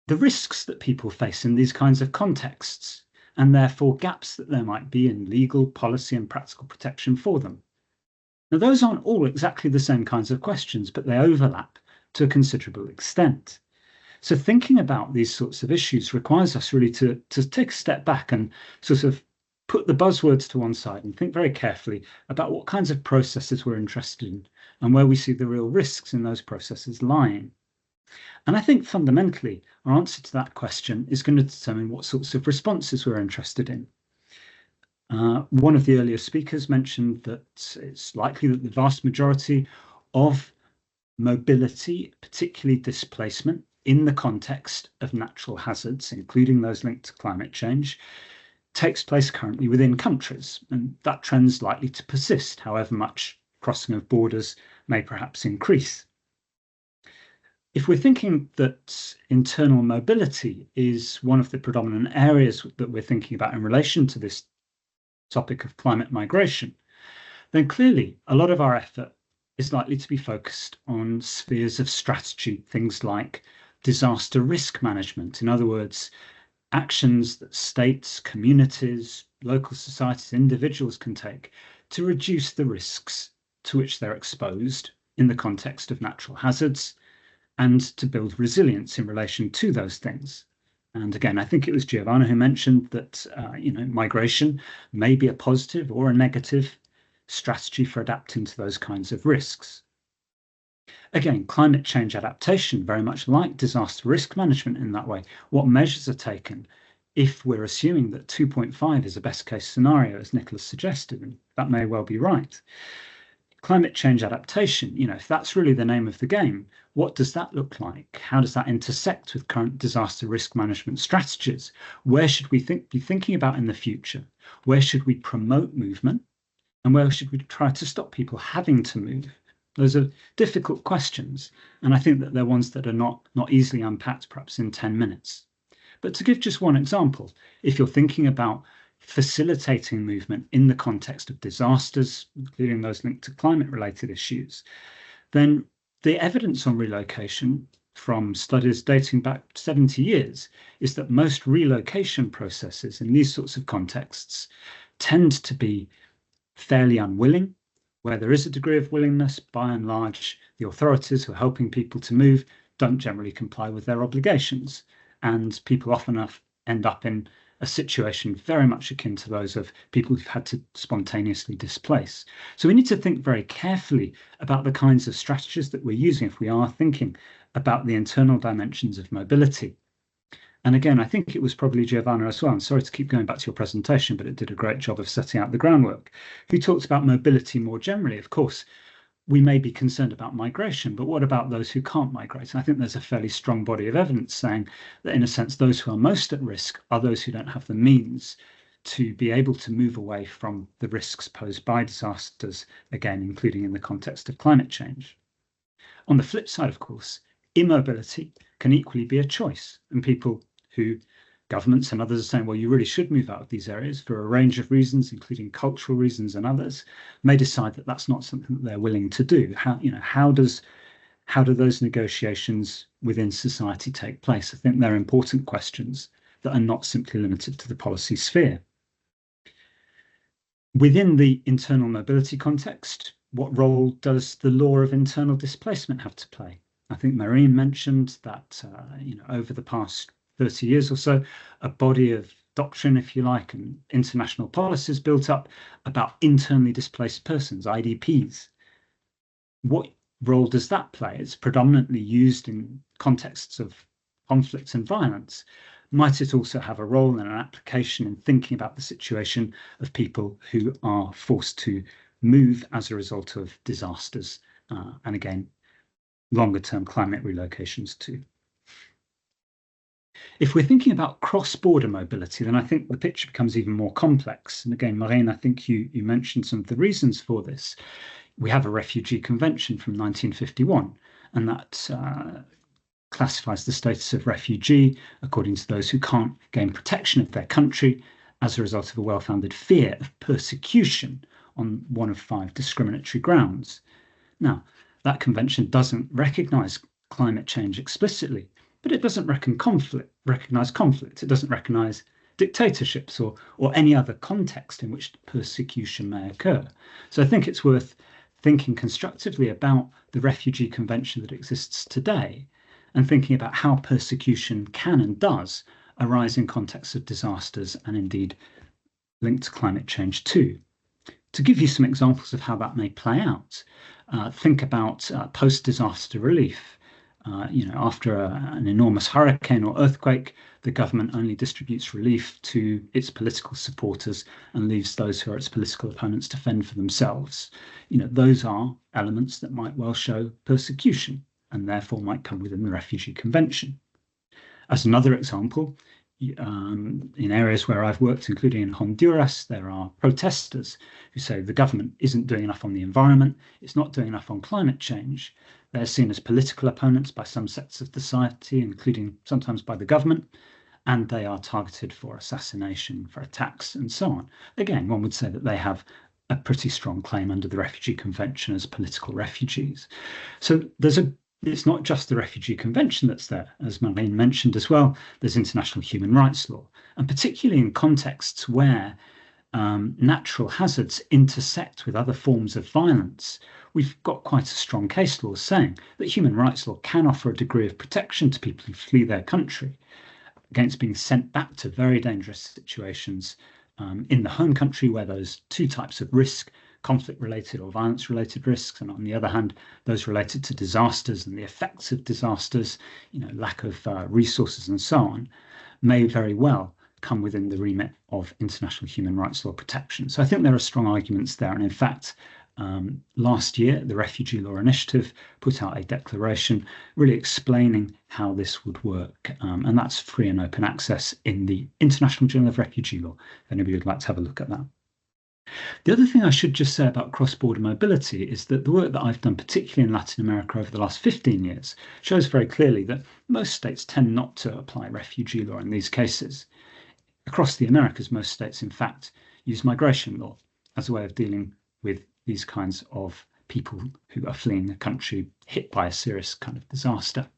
the risks that people face in these kinds of contexts, and therefore gaps that there might be in legal, policy, and practical protection for them? Now, those aren't all exactly the same kinds of questions, but they overlap to a considerable extent. So thinking about these sorts of issues requires us really to take a step back and sort of put the buzzwords to one side and think very carefully about what kinds of processes we're interested in and where we see the real risks in those processes lying. And I think fundamentally, our answer to that question is going to determine what sorts of responses we're interested in. One of the earlier speakers mentioned that it's likely that the vast majority of mobility, particularly displacement, in the context of natural hazards, including those linked to climate change, takes place currently within countries, and that trend's likely to persist, however much crossing of borders may perhaps increase. If we're thinking that internal mobility is one of the predominant areas that we're thinking about in relation to this topic of climate migration, then clearly a lot of our effort is likely to be focused on spheres of strategy, things like disaster risk management. In other words, actions that states, communities, local societies, individuals can take to reduce the risks to which they're exposed in the context of natural hazards, and to build resilience in relation to those things. And again, I think it was Giovanna who mentioned that migration may be a positive or a negative strategy for adapting to those kinds of risks. Again, climate change adaptation, very much like disaster risk management in that way. What measures are taken if we're assuming that 2.5 is a best case scenario, as Nicholas suggested, and that may well be right. Climate change adaptation, if that's really the name of the game, what does that look like? How does that intersect with current disaster risk management strategies? Where should we be thinking about in the future? Where should we promote movement? And where should we try to stop people having to move? Those are difficult questions, and I think that they're ones that are not easily unpacked perhaps in 10 minutes. But to give just one example, if you're thinking about facilitating movement in the context of disasters, including those linked to climate-related issues, then the evidence on relocation from studies dating back 70 years is that most relocation processes in these sorts of contexts tend to be fairly unwilling. Where there is a degree of willingness, by and large, the authorities who are helping people to move don't generally comply with their obligations. And people often end up in a situation very much akin to those of people who've had to spontaneously displace. So we need to think very carefully about the kinds of strategies that we're using if we are thinking about the internal dimensions of mobility. And again, I think it was probably Giovanna as well, I'm sorry to keep going back to your presentation, but it did a great job of setting out the groundwork, who talked about mobility more generally. Of course, we may be concerned about migration, but what about those who can't migrate? And I think there's a fairly strong body of evidence saying that, in a sense, those who are most at risk are those who don't have the means to be able to move away from the risks posed by disasters, again, including in the context of climate change. On the flip side, of course, immobility can equally be a choice, and people who governments and others are saying, well, you really should move out of these areas for a range of reasons, including cultural reasons and others, may decide that that's not something that they're willing to do. How do those negotiations within society take place? I think they're important questions, that are not simply limited to the policy sphere. Within the internal mobility context, what role does the law of internal displacement have to play? I think Marine mentioned that over the past 30 years or so, a body of doctrine, if you like, and international policies built up about internally displaced persons, IDPs. What role does that play? It's predominantly used in contexts of conflicts and violence. Might it also have a role and an application in thinking about the situation of people who are forced to move as a result of disasters, and again, longer-term climate relocations too? If we're thinking about cross-border mobility, then I think the picture becomes even more complex. And again, Marijn, I think you mentioned some of the reasons for this. We have a refugee convention from 1951, and that classifies the status of refugee according to those who can't gain protection of their country as a result of a well-founded fear of persecution on one of 5 discriminatory grounds. Now, that convention doesn't recognise climate change explicitly, but it doesn't recognise conflict. It doesn't recognise dictatorships or any other context in which persecution may occur. So I think it's worth thinking constructively about the refugee convention that exists today and thinking about how persecution can and does arise in contexts of disasters and indeed linked to climate change too. To give you some examples of how that may play out, think about post-disaster relief. After an enormous hurricane or earthquake, the government only distributes relief to its political supporters and leaves those who are its political opponents to fend for themselves. Those are elements that might well show persecution and therefore might come within the Refugee Convention. As another example, in areas where I've worked, including in Honduras, there are protesters who say the government isn't doing enough on the environment, it's not doing enough on climate change. They're seen as political opponents by some sects of society, including sometimes by the government, and they are targeted for assassination, for attacks, and so on. Again, one would say that they have a pretty strong claim under the Refugee Convention as political refugees. So it's not just the Refugee Convention that's there. As Marijn mentioned as well, there's international human rights law, and particularly in contexts where natural hazards intersect with other forms of violence, we've got quite a strong case law saying that human rights law can offer a degree of protection to people who flee their country against being sent back to very dangerous situations in the home country, where those 2 types of risk, conflict-related or violence-related risks, and on the other hand, those related to disasters and the effects of disasters, lack of resources and so on, may very well come within the remit of international human rights law protection. So I think there are strong arguments there. And in fact, last year, the Refugee Law Initiative put out a declaration really explaining how this would work. And that's free and open access in the International Journal of Refugee Law, if anybody would like to have a look at that. The other thing I should just say about cross-border mobility is that the work that I've done, particularly in Latin America over the last 15 years, shows very clearly that most states tend not to apply refugee law in these cases. Across the Americas, most states, in fact, use migration law as a way of dealing with these kinds of people who are fleeing a country hit by a serious kind of disaster.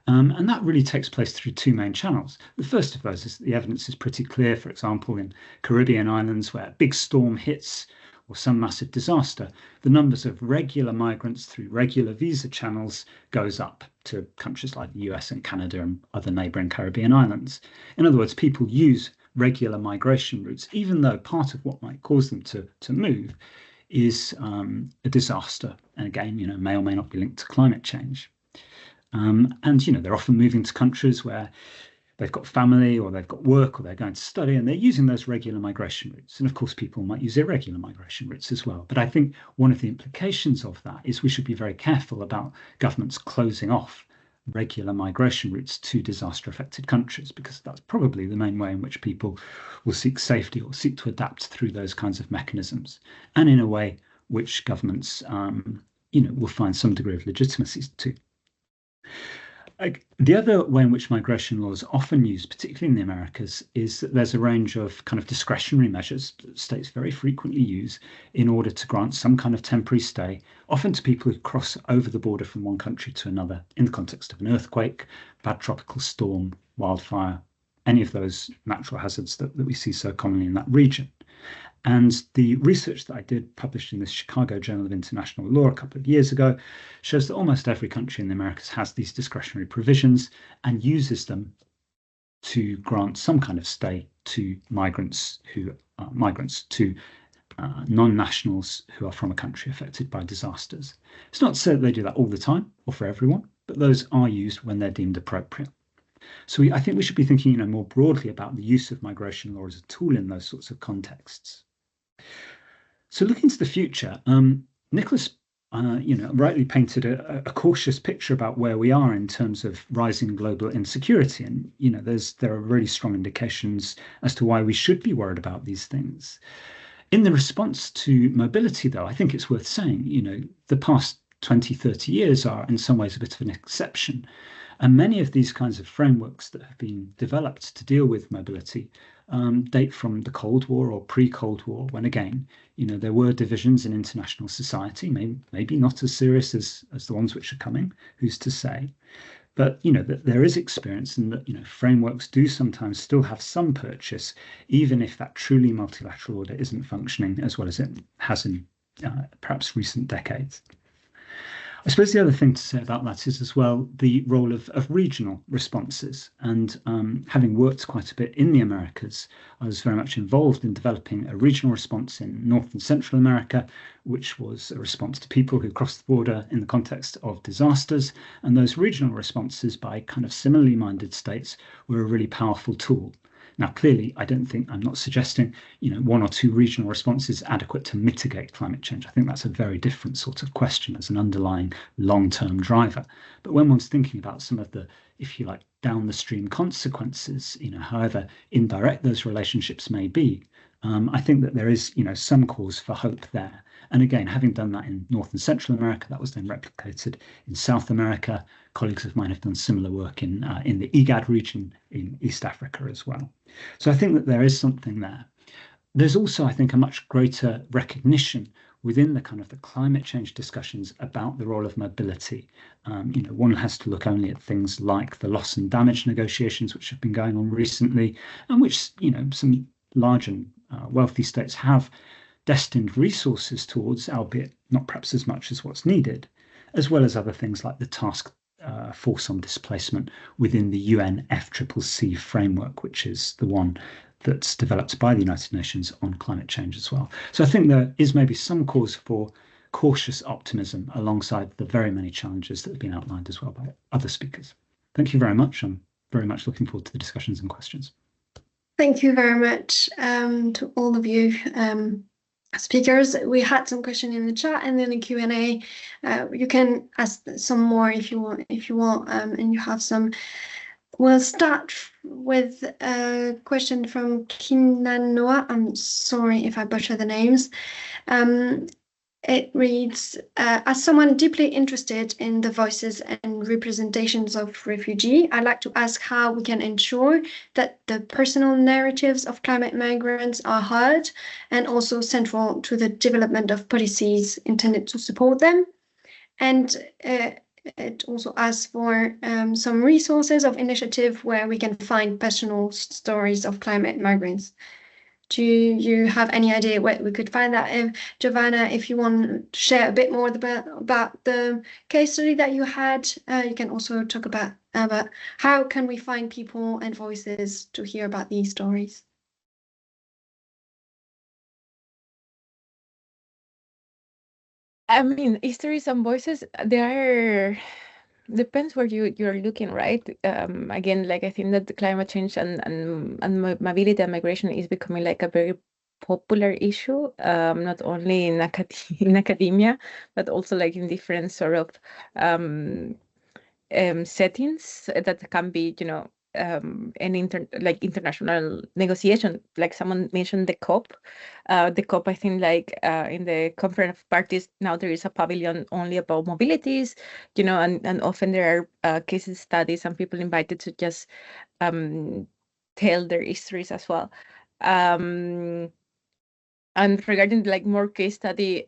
And that really takes place through 2 main channels. The first of those is that the evidence is pretty clear, for example, in Caribbean islands where a big storm hits or some massive disaster, the numbers of regular migrants through regular visa channels goes up to countries like the US and Canada and other neighbouring Caribbean islands. In other words, people use regular migration routes, even though part of what might cause them to move is a disaster. And again, may or may not be linked to climate change. And they're often moving to countries where they've got family or they've got work or they're going to study, and they're using those regular migration routes. And of course, people might use irregular migration routes as well. But I think one of the implications of that is we should be very careful about governments closing off regular migration routes to disaster-affected countries, because that's probably the main way in which people will seek safety or seek to adapt through those kinds of mechanisms, and in a way which governments will find some degree of legitimacy to. The other way in which migration law is often used, particularly in the Americas, is that there's a range of kind of discretionary measures that states very frequently use in order to grant some kind of temporary stay, often to people who cross over the border from one country to another in the context of an earthquake, bad tropical storm, wildfire, any of those natural hazards that we see so commonly in that region. And the research that I did, published in the Chicago Journal of International Law a couple of years ago, shows that almost every country in the Americas has these discretionary provisions and uses them to grant some kind of stay to migrants to non-nationals who are from a country affected by disasters. It's not to say that they do that all the time or for everyone, but those are used when they're deemed appropriate. So I think we should be thinking, more broadly about the use of migration law as a tool in those sorts of contexts. So looking to the future, Nicholas, rightly painted a cautious picture about where we are in terms of rising global insecurity, and there are really strong indications as to why we should be worried about these things. In the response to mobility, though, I think it's worth saying, the past 20, 30 years are in some ways a bit of an exception. And many of these kinds of frameworks that have been developed to deal with mobility date from the Cold War or pre-Cold War, when again, there were divisions in international society, maybe not as serious as the ones which are coming, who's to say. But, that there is experience and that, frameworks do sometimes still have some purchase, even if that truly multilateral order isn't functioning as well as it has in perhaps recent decades. I suppose the other thing to say about that is as well the role of regional responses. And having worked quite a bit in the Americas, I was very much involved in developing a regional response in North and Central America, which was a response to people who crossed the border in the context of disasters. And those regional responses by kind of similarly minded states were a really powerful tool. Now, clearly, I'm not suggesting, one or two regional responses adequate to mitigate climate change. I think that's a very different sort of question as an underlying long-term driver. But when one's thinking about some of the, if you like, down the stream consequences, however indirect those relationships may be, I think that there is, some cause for hope there. And again, having done that in North and Central America, that was then replicated in South America. Colleagues of mine have done similar work in the IGAD region in East Africa as well. So I think that there is something there. There's also, I think, a much greater recognition within the kind of the climate change discussions about the role of mobility. One has to look only at things like the loss and damage negotiations, which have been going on recently, and which, some large and wealthy states have destined resources towards, albeit not perhaps as much as what's needed, as well as other things like the task force on displacement within the UNFCCC framework, which is the one that's developed by the United Nations on climate change as well. So I think there is maybe some cause for cautious optimism alongside the very many challenges that have been outlined as well by other speakers. Thank you very much. I'm very much looking forward to the discussions and questions. Thank you very much to all of you speakers. We had some questions in the chat and then in Q&A. You can ask some more if you want, and you have some. We'll start with a question from Kinanoa. I'm sorry if I butcher the names. It reads, as someone deeply interested in the voices and representations of refugees, I'd like to ask how we can ensure that the personal narratives of climate migrants are heard and also central to the development of policies intended to support them. And it also asks for some resources of initiative where we can find personal stories of climate migrants. Do you have any idea where we could find that? Giovanna, if you want to share a bit more about the case study that you had, you can also talk about how can we find people and voices to hear about these stories? I mean, histories and voices, depends where you're looking, right? Again, like I think that the climate change and mobility and migration is becoming like a very popular issue, not only in academia, but also like in different sort of settings that can be, an international negotiation. Like someone mentioned the COP. The COP, I think, like in the Conference of Parties, now there is a pavilion only about mobilities, and often there are case studies and people invited to just tell their histories as well. And regarding like more case study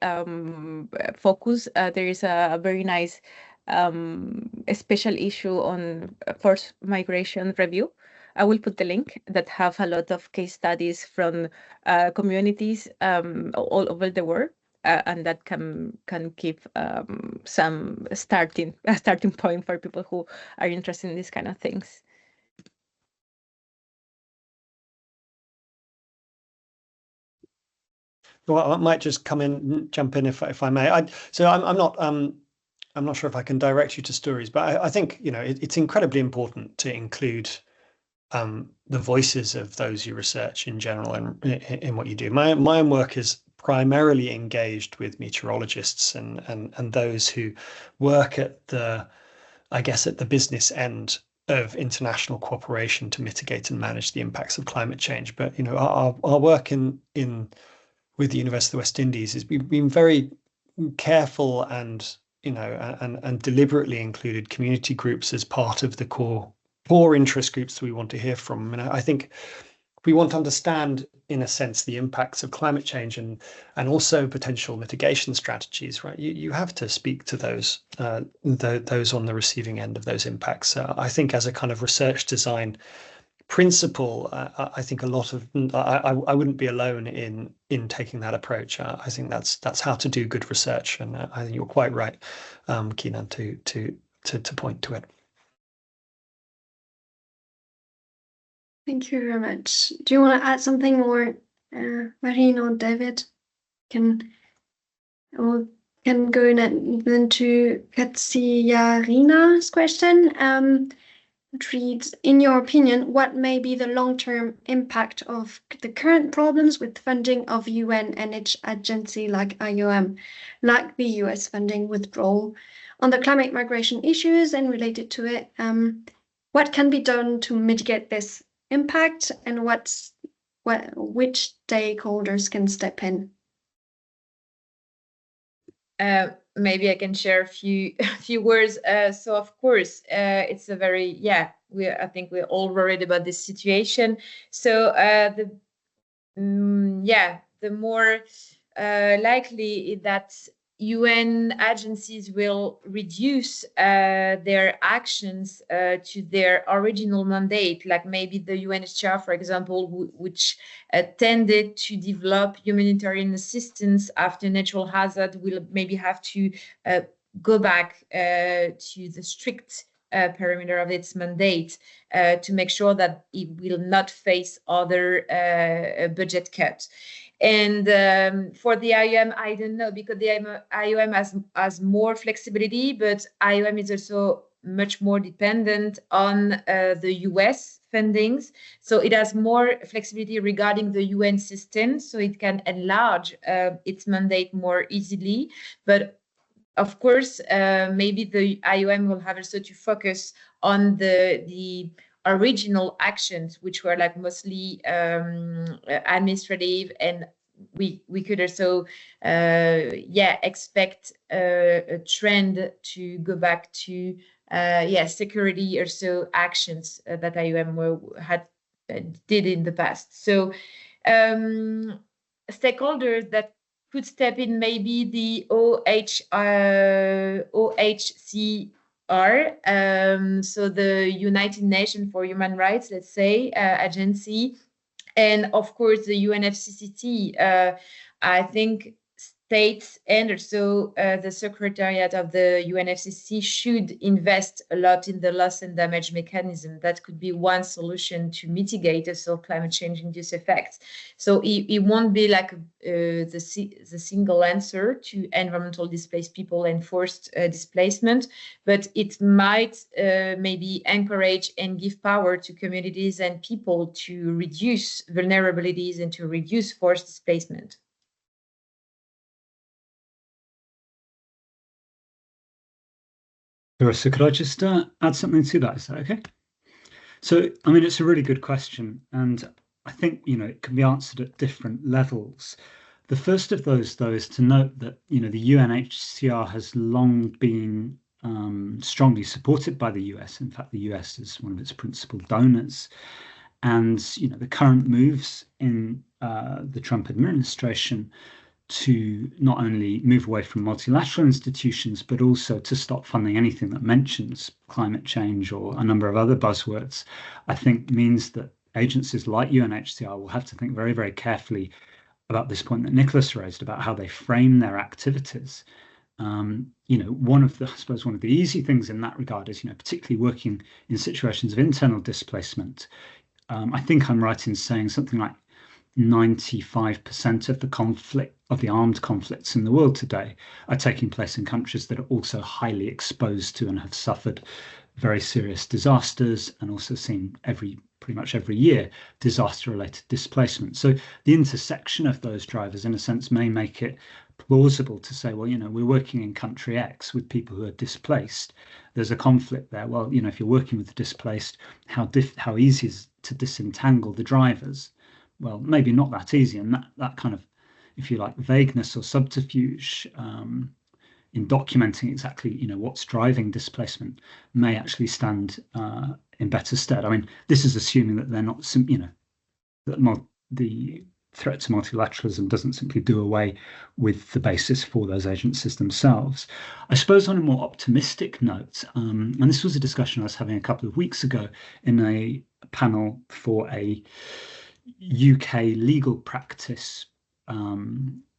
focus, there is a very nice a special issue on forced migration review I will put the link that have a lot of case studies from communities all over the world. And that can give some starting point for people who are interested in these kind of things. Well, I might just jump in if I may. I'm not sure if I can direct you to stories, but I think it's incredibly important to include the voices of those you research in general and in what you do. My own work is primarily engaged with meteorologists and those who work at the business end of international cooperation to mitigate and manage the impacts of climate change. But our work with the University of the West Indies is we've been very careful and deliberately included community groups as part of the core interest groups that we want to hear from. And I think we want to understand, in a sense, the impacts of climate change and also potential mitigation strategies, right? You have to speak to those on the receiving end of those impacts. I think as a kind of research design principle, I think a lot of I wouldn't be alone in taking that approach. I think that's how to do good research, and I think you're quite right, Keenan, to point to it. Thank you very much. Do you want to add something more, Marine or David? Can go then to Katsiarina's question. It reads, in your opinion, what may be the long-term impact of the current problems with funding of UN NH agency like IOM, like the US funding withdrawal, on the climate migration issues and related to it? What can be done to mitigate this impact, and which stakeholders can step in? Maybe I can share a few words. So of course, it's a very I think we're all worried about this situation. So the more likely that UN agencies will reduce their actions to their original mandate, like maybe the UNHCR, for example, which tended to develop humanitarian assistance after natural hazard, will maybe have to go back to the strict perimeter of its mandate to make sure that it will not face other budget cuts. And for the IOM, I don't know, because the IOM has more flexibility, but IOM is also much more dependent on the US fundings. So it has more flexibility regarding the UN system, so it can enlarge its mandate more easily. But of course, maybe the IOM will have also to focus on the original actions, which were like mostly administrative, and we could also expect a trend to go back to security or so actions that IOM did in the past. So stakeholders that could step in, maybe the OHCR, so the United Nations for Human Rights, let's say, agency, and of course the UNFCCC. I think states and also the Secretariat of the UNFCCC should invest a lot in the loss and damage mechanism. That could be one solution to mitigate also climate change-induced effects. So it won't be like the single answer to environmental displaced people and forced displacement, but it might maybe encourage and give power to communities and people to reduce vulnerabilities and to reduce forced displacement. So could I just add something to that? Is that okay? So, I mean, it's a really good question, and I think, it can be answered at different levels. The first of those, though, is to note that, the UNHCR has long been strongly supported by the US. In fact, the US is one of its principal donors. And, the current moves in the Trump administration to not only move away from multilateral institutions, but also to stop funding anything that mentions climate change or a number of other buzzwords, I think means that agencies like UNHCR will have to think very, very carefully about this point that Nicholas raised about how they frame their activities. One of the easy things in that regard is, particularly working in situations of internal displacement. I think I'm right in saying something like 95% of the armed conflicts in the world today are taking place in countries that are also highly exposed to and have suffered very serious disasters, and also seen pretty much every year disaster-related displacement. So the intersection of those drivers, in a sense, may make it plausible to say, well, we're working in country X with people who are displaced. There's a conflict there. Well, if you're working with the displaced, how easy is it to disentangle the drivers? Well, maybe not that easy, and that kind of, if you like, vagueness or subterfuge in documenting exactly, what's driving displacement may actually stand in better stead. I mean, this is assuming that they're not, that the threat to multilateralism doesn't simply do away with the basis for those agencies themselves. I suppose on a more optimistic note, and this was a discussion I was having a couple of weeks ago in a panel for a UK legal practice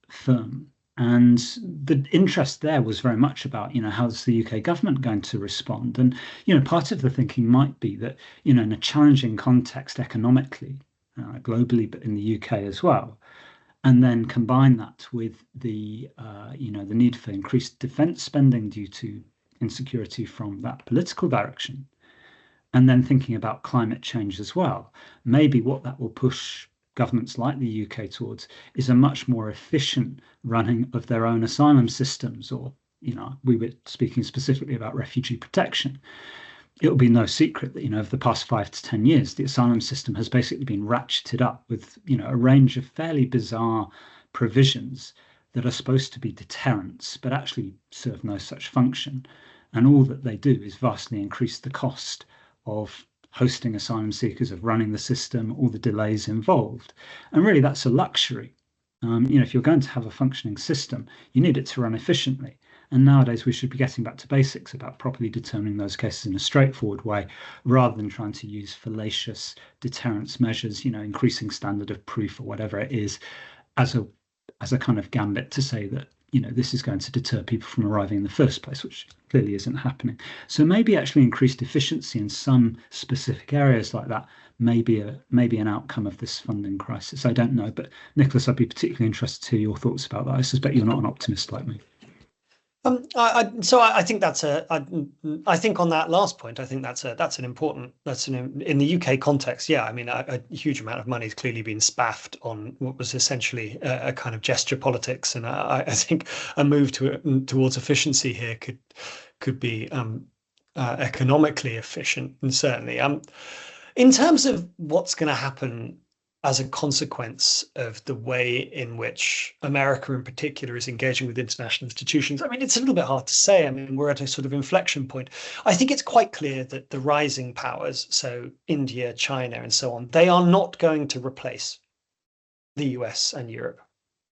firm. And the interest there was very much about, how's the UK government going to respond? And, part of the thinking might be that, in a challenging context economically, globally, but in the UK as well, and then combine that with the need for increased defence spending due to insecurity from that political direction, and then thinking about climate change as well, maybe what that will push governments like the UK towards is a much more efficient running of their own asylum systems, or, we were speaking specifically about refugee protection. It'll be no secret that, over the past 5 to 10 years, the asylum system has basically been ratcheted up with, a range of fairly bizarre provisions that are supposed to be deterrents, but actually serve no such function. And all that they do is vastly increase the cost of hosting asylum seekers, of running the system, all the delays involved. And really, that's a luxury. If you're going to have a functioning system, you need it to run efficiently. And nowadays, we should be getting back to basics about properly determining those cases in a straightforward way, rather than trying to use fallacious deterrence measures, increasing standard of proof or whatever it is, as a kind of gambit to say that, this is going to deter people from arriving in the first place, which clearly isn't happening. So maybe actually increased efficiency in some specific areas like that may be an outcome of this funding crisis. I don't know, but Nicholas, I'd be particularly interested to hear your thoughts about that. I suspect you're not an optimist like me. I think I think on that last point, I think in the UK context. Yeah, I mean, a huge amount of money has clearly been spaffed on what was essentially a kind of gesture politics, and I think a move towards efficiency here could be economically efficient, and certainly in terms of what's going to happen as a consequence of the way in which America in particular is engaging with international institutions. I mean, it's a little bit hard to say. I mean, we're at a sort of inflection point. I think it's quite clear that the rising powers, so India, China, and so on, they are not going to replace the US and Europe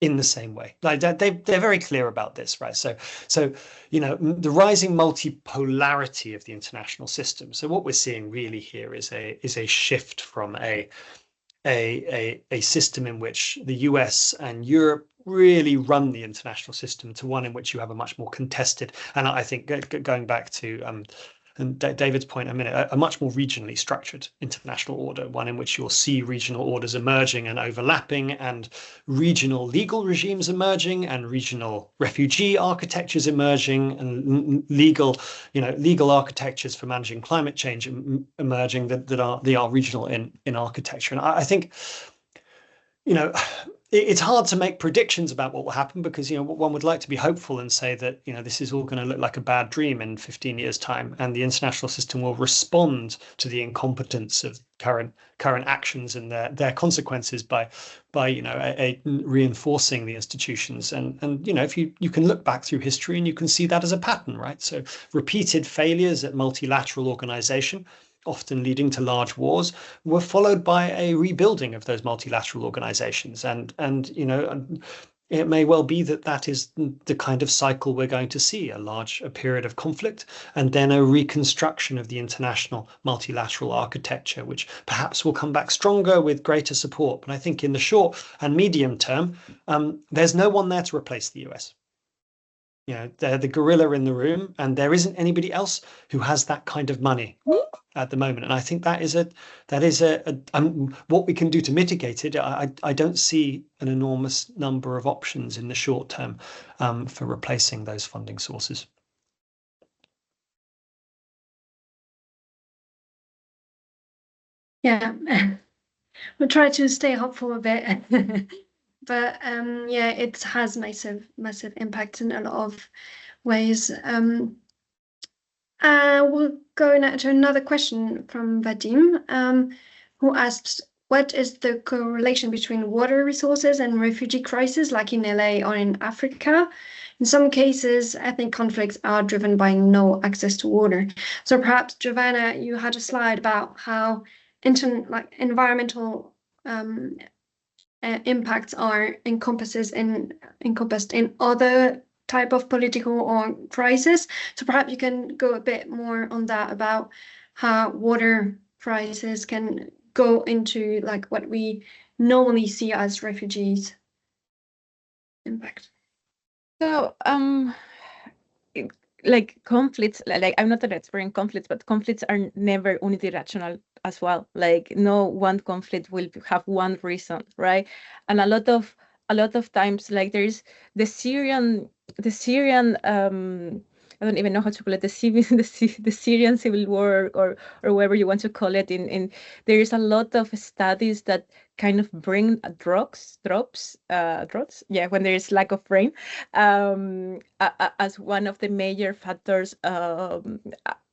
in the same way. Like they're very clear about this, right? So the rising multipolarity of the international system. So what we're seeing really here is a shift from a system in which the US and Europe really run the international system to one in which you have a much more contested, and I think going back to and David's point a minute, a much more regionally structured international order, one in which you'll see regional orders emerging and overlapping, and regional legal regimes emerging, and regional refugee architectures emerging, and legal architectures for managing climate change emerging that are regional in architecture. And I think, it's hard to make predictions about what will happen, because one would like to be hopeful and say that this is all going to look like a bad dream in 15 years' time, and the international system will respond to the incompetence of current actions and their consequences by reinforcing the institutions. And if you can look back through history and you can see that as a pattern, right? So repeated failures at multilateral organization, often leading to large wars, were followed by a rebuilding of those multilateral organizations. And it may well be that that is the kind of cycle we're going to see, a period of conflict and then a reconstruction of the international multilateral architecture, which perhaps will come back stronger with greater support. But I think in the short and medium term, there's no one there to replace the US. You know, they're the gorilla in the room, and there isn't anybody else who has that kind of money at the moment. And I think that is what we can do to mitigate it. I don't see an enormous number of options in the short term for replacing those funding sources. Yeah, we'll try to stay hopeful a bit. But yeah, it has massive impact in a lot of ways. We'll go now to another question from Vadim, who asked, what is the correlation between water resources and refugee crisis, like in LA or in Africa? In some cases, ethnic conflicts are driven by no access to water. So perhaps, Giovanna, you had a slide about how environmental impacts are encompassed in other type of political or crisis. So perhaps you can go a bit more on that, about how water crisis can go into like what we normally see as refugees impact. So like conflicts, like I'm not an expert in conflicts, but conflicts are never unidirectional as well. Like no one conflict will have one reason, right? And a lot of times, like there's the Syrian I don't even know how to call it, the Syrian civil war, or whatever you want to call it. There is a lot of studies that kind of bring droughts, when there is lack of rain, as one of the major factors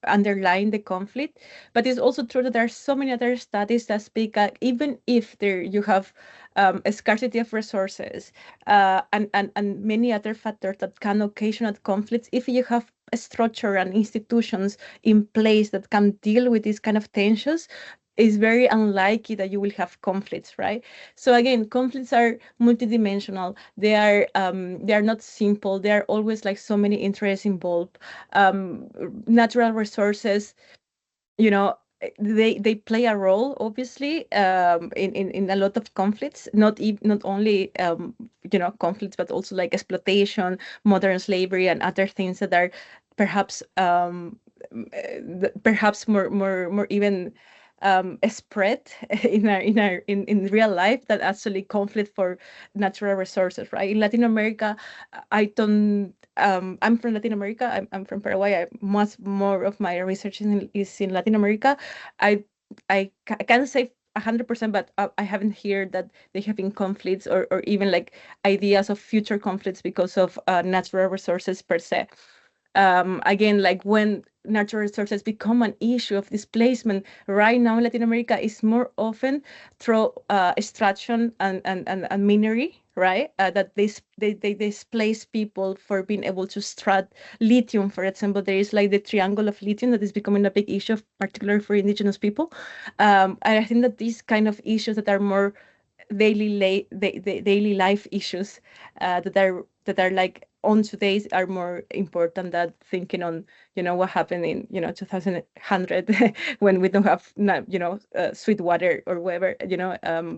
underlying the conflict. But it's also true that there are so many other studies that speak even if you have a scarcity of resources and many other factors that can occasion conflicts, if you have a structure and institutions in place that can deal with these kind of tensions, it's very unlikely that you will have conflicts, right? So again, conflicts are multidimensional. They are not simple. There are always like so many interests involved. Natural resources, you know, they play a role, obviously, in a lot of conflicts. Not only conflicts, but also like exploitation, modern slavery, and other things that are perhaps more even spread in real life that actually conflict for natural resources, right? In Latin America, I'm from Latin America. I'm from Paraguay. Much more of my research is in Latin America. I can't say 100%, but I haven't heard that they have been conflicts or even like ideas of future conflicts because of natural resources per se. Again, like when natural resources become an issue of displacement right now in Latin America, is more often through extraction and minery, right? That they displace people for being able to extract lithium, for example. There is like the triangle of lithium that is becoming a big issue, particularly for indigenous people. And I think that these kind of issues that are more daily life issues that are like on today's are more important than thinking on what happened in 2100 when we don't have sweet water or whatever,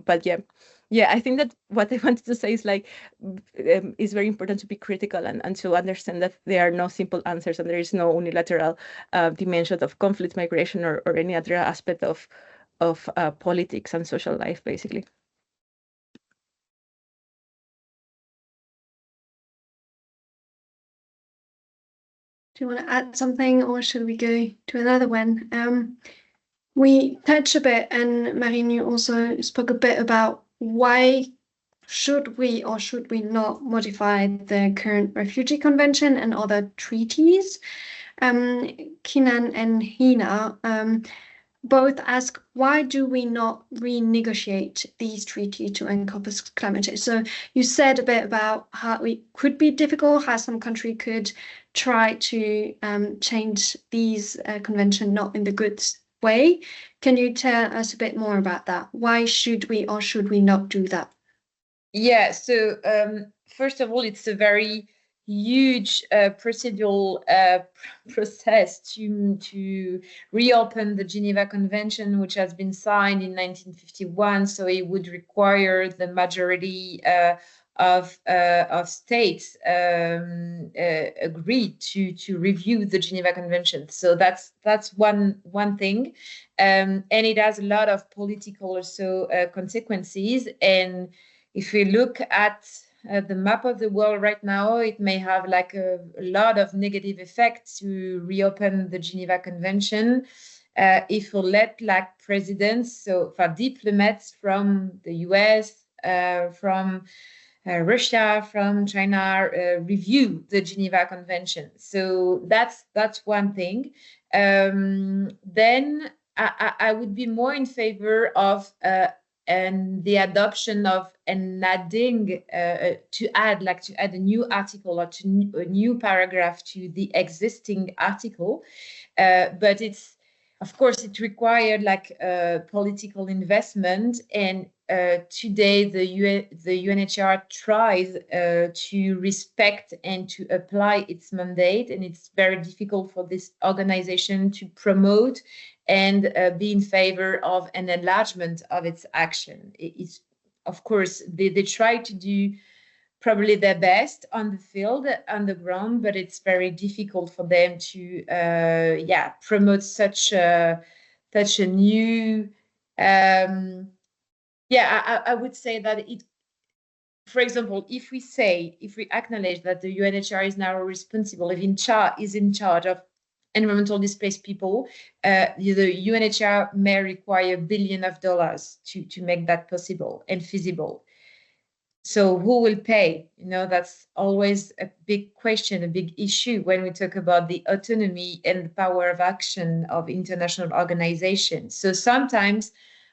but yeah, I think that what I wanted to say is like it's very important to be critical and to understand that there are no simple answers and there is no unilateral dimension of conflict, migration, or any other aspect of politics and social life, basically. Do you want to add something, or should we go to another one? We touched a bit, and Marine, you also spoke a bit about why should we or should we not modify the current Refugee Convention and other treaties. Kinan and Hina both ask, why do we not renegotiate these treaties to encompass climate change? So you said a bit about how it could be difficult, how some country could try to change these convention not in the good way. Can you tell us a bit more about that? Why should we or should we not do that? Yeah, so first of all, it's a very huge procedural process to reopen the Geneva Convention, which has been signed in 1951. So it would require the majority of states agreed to review the Geneva Convention. So that's one thing, and it has a lot of political also consequences. And if we look at the map of the world right now, it may have like a lot of negative effects to reopen the Geneva Convention. If we let like presidents, so for diplomats from the US, from Russia, from China, review the Geneva Convention. So that's one thing. Then I would be more in favor of and the adoption of and adding to add a new article or a new paragraph to the existing article, but it's, of course, it required like political investment, and today the UNHCR tries to respect and to apply its mandate, and it's very difficult for this organization to promote and be in favor of an enlargement of its action. It's, of course, they try to do probably their best on the field, on the ground, but it's very difficult for them to promote such a new I would say that it, for example, if we acknowledge that the UNHCR is now responsible, is in charge of environmental displaced people, the UNHCR may require $1 billion to make that possible and feasible. So who will pay? That's always a big question, a big issue when we talk about the autonomy and the power of action of international organizations. So sometimes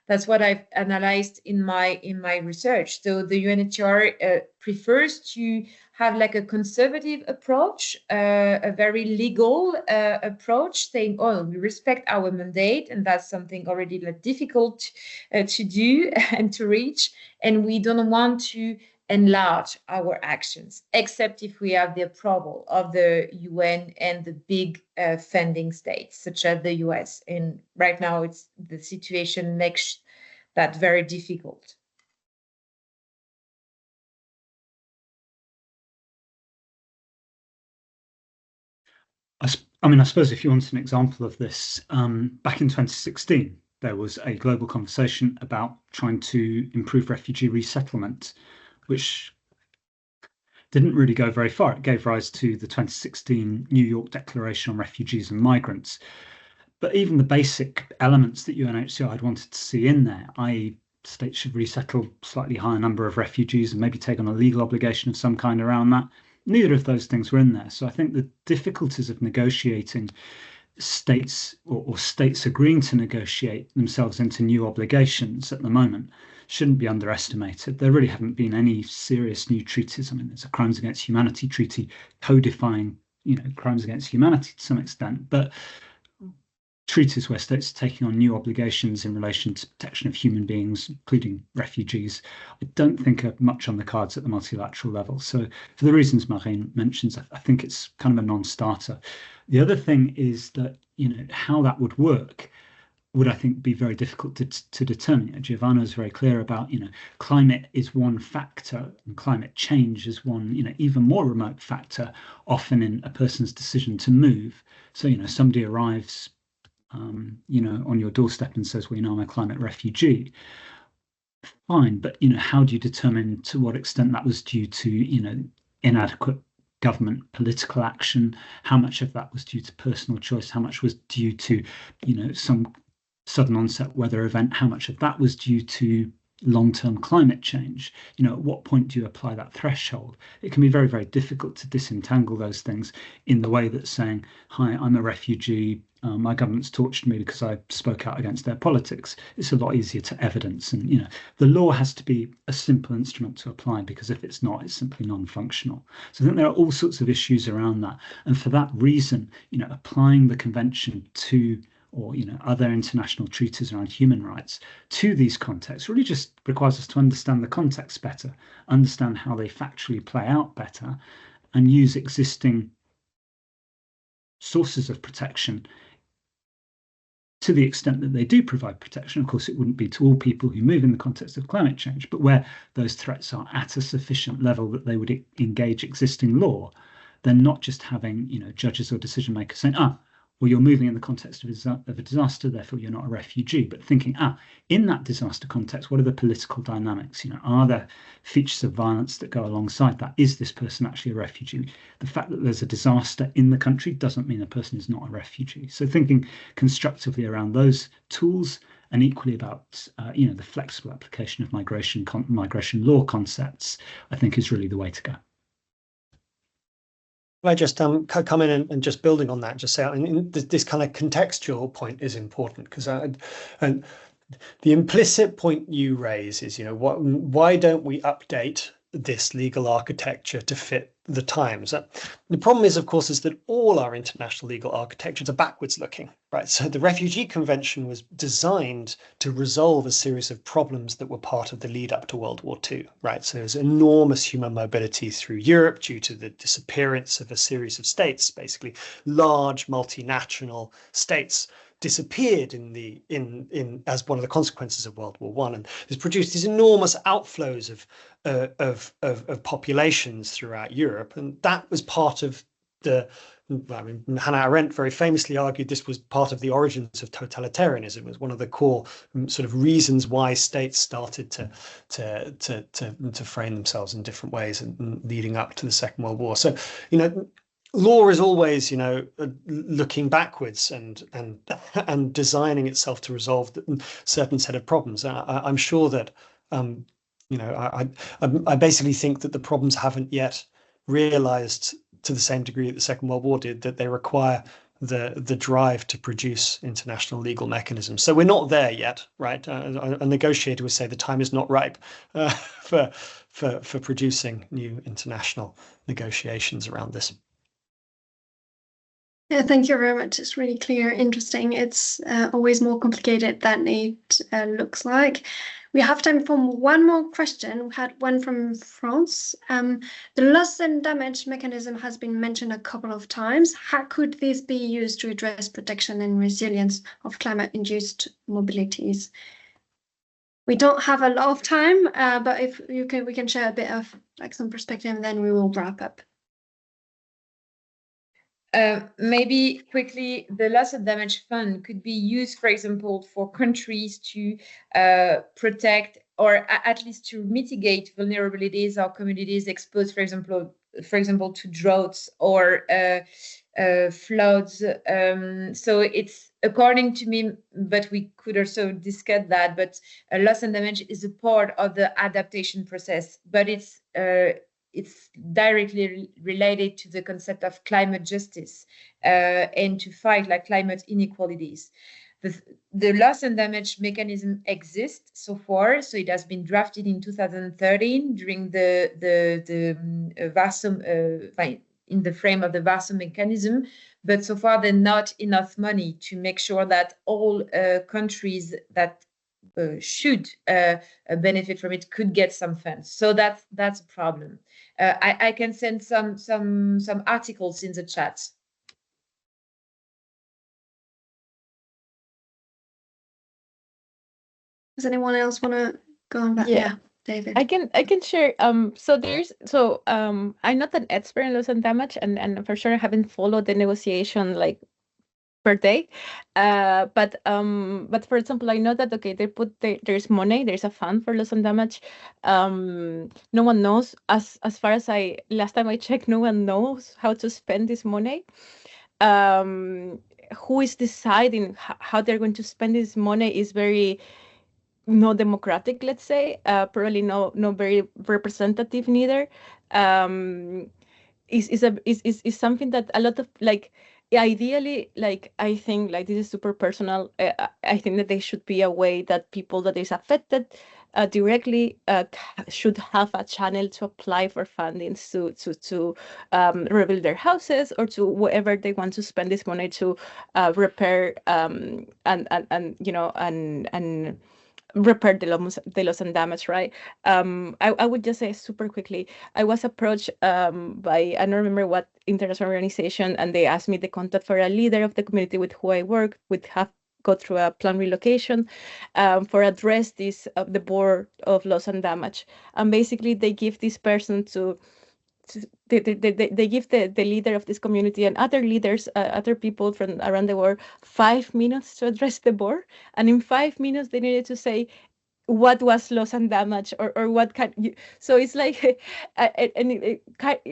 that's what I've analyzed in my research. So the UNHCR prefers to have like a conservative approach, a very legal approach, saying, oh, we respect our mandate, and that's something already like difficult to do and to reach, and we don't want to enlarge our actions, except if we have the approval of the UN and the big funding states, such as the US. And right now, the situation makes that very difficult. I suppose if you want an example of this, back in 2016, there was a global conversation about trying to improve refugee resettlement, which didn't really go very far. It gave rise to the 2016 New York Declaration on Refugees and Migrants. But even the basic elements that UNHCR had wanted to see in there, i.e. states should resettle slightly higher number of refugees and maybe take on a legal obligation of some kind around that, neither of those things were in there. So I think the difficulties of negotiating states or states agreeing to negotiate themselves into new obligations at the moment shouldn't be underestimated. There really haven't been any serious new treaties. I mean, there's a Crimes Against Humanity treaty codifying, crimes against humanity to some extent, but treaties where states are taking on new obligations in relation to protection of human beings, including refugees, I don't think are much on the cards at the multilateral level. So for the reasons Marijn mentions, I think it's kind of a non-starter. The other thing is that, how that would work would, I think, be very difficult to determine. Giovanna is very clear about, climate is one factor and climate change is one, even more remote factor, often in a person's decision to move. So, somebody arrives on your doorstep and says, well, I'm a climate refugee. Fine, but how do you determine to what extent that was due to inadequate government political action? How much of that was due to personal choice? How much was due to some sudden onset weather event? How much of that was due to long-term climate change? At what point do you apply that threshold? It can be very, very difficult to disentangle those things in the way that saying, hi, I'm a refugee, my government's tortured me because I spoke out against their politics. It's a lot easier to evidence. And, the law has to be a simple instrument to apply, because if it's not, it's simply non-functional. So I think there are all sorts of issues around that. And for that reason, applying the convention to or other international treaties around human rights to these contexts really just requires us to understand the context better, understand how they factually play out better, and use existing sources of protection to the extent that they do provide protection. Of course, it wouldn't be to all people who move in the context of climate change, but where those threats are at a sufficient level that they would engage existing law, then not just having judges or decision makers saying, well, you're moving in the context of a disaster, therefore you're not a refugee, but thinking, in that disaster context, what are the political dynamics? Are there features of violence that go alongside that? Is this person actually a refugee? The fact that there's a disaster in the country doesn't mean a person is not a refugee. So thinking constructively around those tools, and equally about the flexible application of migration law concepts, I think is really the way to go. I just come in and just building on that, just say, this kind of contextual point is important, because and the implicit point you raise is, why don't we update this legal architecture to fit the times? The problem is, of course, is that all our international legal architectures are backwards looking, right? So the Refugee Convention was designed to resolve a series of problems that were part of the lead up to World War II, right? So there's enormous human mobility through Europe due to the disappearance of a series of states, basically large multinational states disappeared in as one of the consequences of World War I, and this produced these enormous outflows of populations throughout Europe, and that was part of Hannah Arendt very famously argued this was part of the origins of totalitarianism. It was one of the core sort of reasons why states started to frame themselves in different ways and leading up to the Second World War. So, law is always, looking backwards and designing itself to resolve a certain set of problems. I'm sure that, I basically think that the problems haven't yet realized to the same degree that the Second World War did, that they require the drive to produce international legal mechanisms. So we're not there yet, right? A negotiator would say the time is not ripe for producing new international negotiations around this. Yeah, thank you very much. It's really clear, interesting. It's always more complicated than it looks like. We have time for one more question. We had one from France. The loss and damage mechanism has been mentioned a couple of times. How could this be used to address protection and resilience of climate-induced mobilities? We don't have a lot of time, but if we can share a bit of some perspective, and then we will wrap up. Maybe quickly, the loss and damage fund could be used, for example, for countries to protect or at least to mitigate vulnerabilities or communities exposed, for example, to droughts or floods. So it's, according to me, but we could also discuss that, but loss and damage is a part of the adaptation process, but it's directly related to the concept of climate justice and to fight climate inequalities. The loss and damage mechanism exists so far. So it has been drafted in 2013 during the WASOM, in the frame of the WASOM mechanism. But so far, there's not enough money to make sure that all countries that should benefit from it could get some funds. So that's a problem. I can send some articles in the chat. Does anyone else want to go on that? Yeah. David. I can share. I'm not an expert in loss and damage, and for sure I haven't followed the negotiation per day. But for example, I know that there's money, there's a fund for loss and damage. No one knows, as far as last time I checked, no one knows how to spend this money. Who is deciding how they're going to spend this money is very not democratic, let's say, probably not very representative neither. Is something that a lot of ideally, like, I think, like, this is super personal. I think that there should be a way that people that is affected directly should have a channel to apply for funding to rebuild their houses, or to whatever they want to spend this money to repair and you know, and repair the loss and damage, right? I would just say super quickly, I was approached by, I don't remember what international organization, and they asked me the contact for a leader of the community with who I work with, have go through a plan relocation for address this the board of loss and damage. And basically they give this person to they give the leader of this community and other leaders, other people from around the world, 5 minutes to address the board. And in 5 minutes, they needed to say what was loss and damage, or what kind. So it's like, and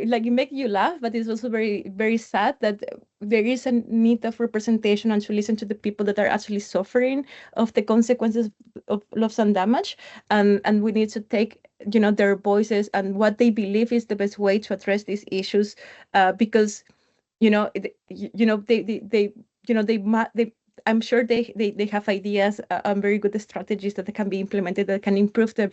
like, it makes you laugh, but it's also very, very sad that there is a need of representation and to listen to the people that are actually suffering of the consequences of loss and damage, and we need to take, you know, their voices and what they believe is the best way to address these issues, because, you know, they I'm sure they have ideas and very good strategies that can be implemented that can improve their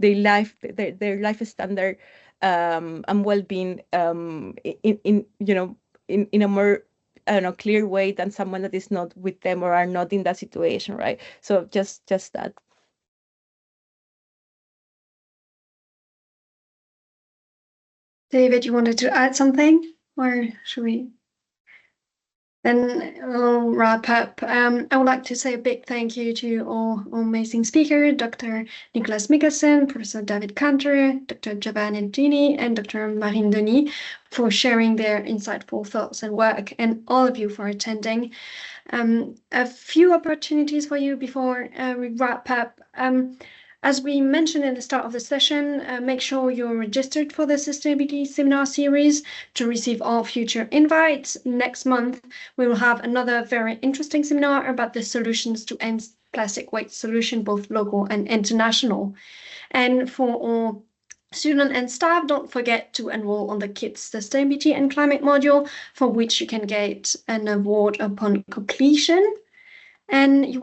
life standard and well-being in you know, in a more, I don't know, clear way than someone that is not with them or are not in that situation, right? So just that. David, you wanted to add something, or should we? Then I'll wrap up. I would like to say a big thank you to all amazing speakers, Dr. Nicholas Mikkelsen, Professor David Kanter, Dr. Giovanni Gini, and Dr. Marine Denis for sharing their insightful thoughts and work, and all of you for attending. A few opportunities for you before we wrap up. As we mentioned in the start of the session, make sure you're registered for the Sustainability Seminar Series to receive all future invites. Next month, we will have another very interesting seminar about the solutions to end plastic waste solution, both local and international. And for all students and staff, don't forget to enroll on the KITS Sustainability and Climate module, for which you can get an award upon completion. And you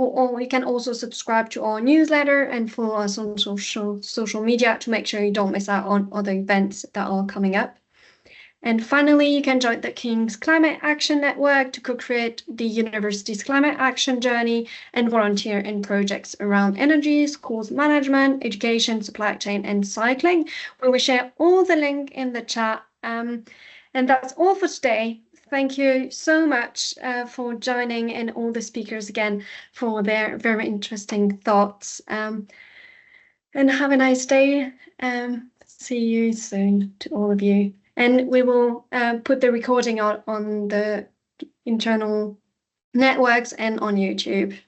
can also subscribe to our newsletter and follow us on social media to make sure you don't miss out on other events that are coming up. And finally, you can join the King's Climate Action Network to co-create the university's climate action journey and volunteer in projects around energy, schools management, education, supply chain, and cycling. We will share all the link in the chat. And that's all for today. Thank you so much for joining, and all the speakers again for their very interesting thoughts. And have a nice day. See you soon to all of you. And we will put the recording on the internal networks and on YouTube.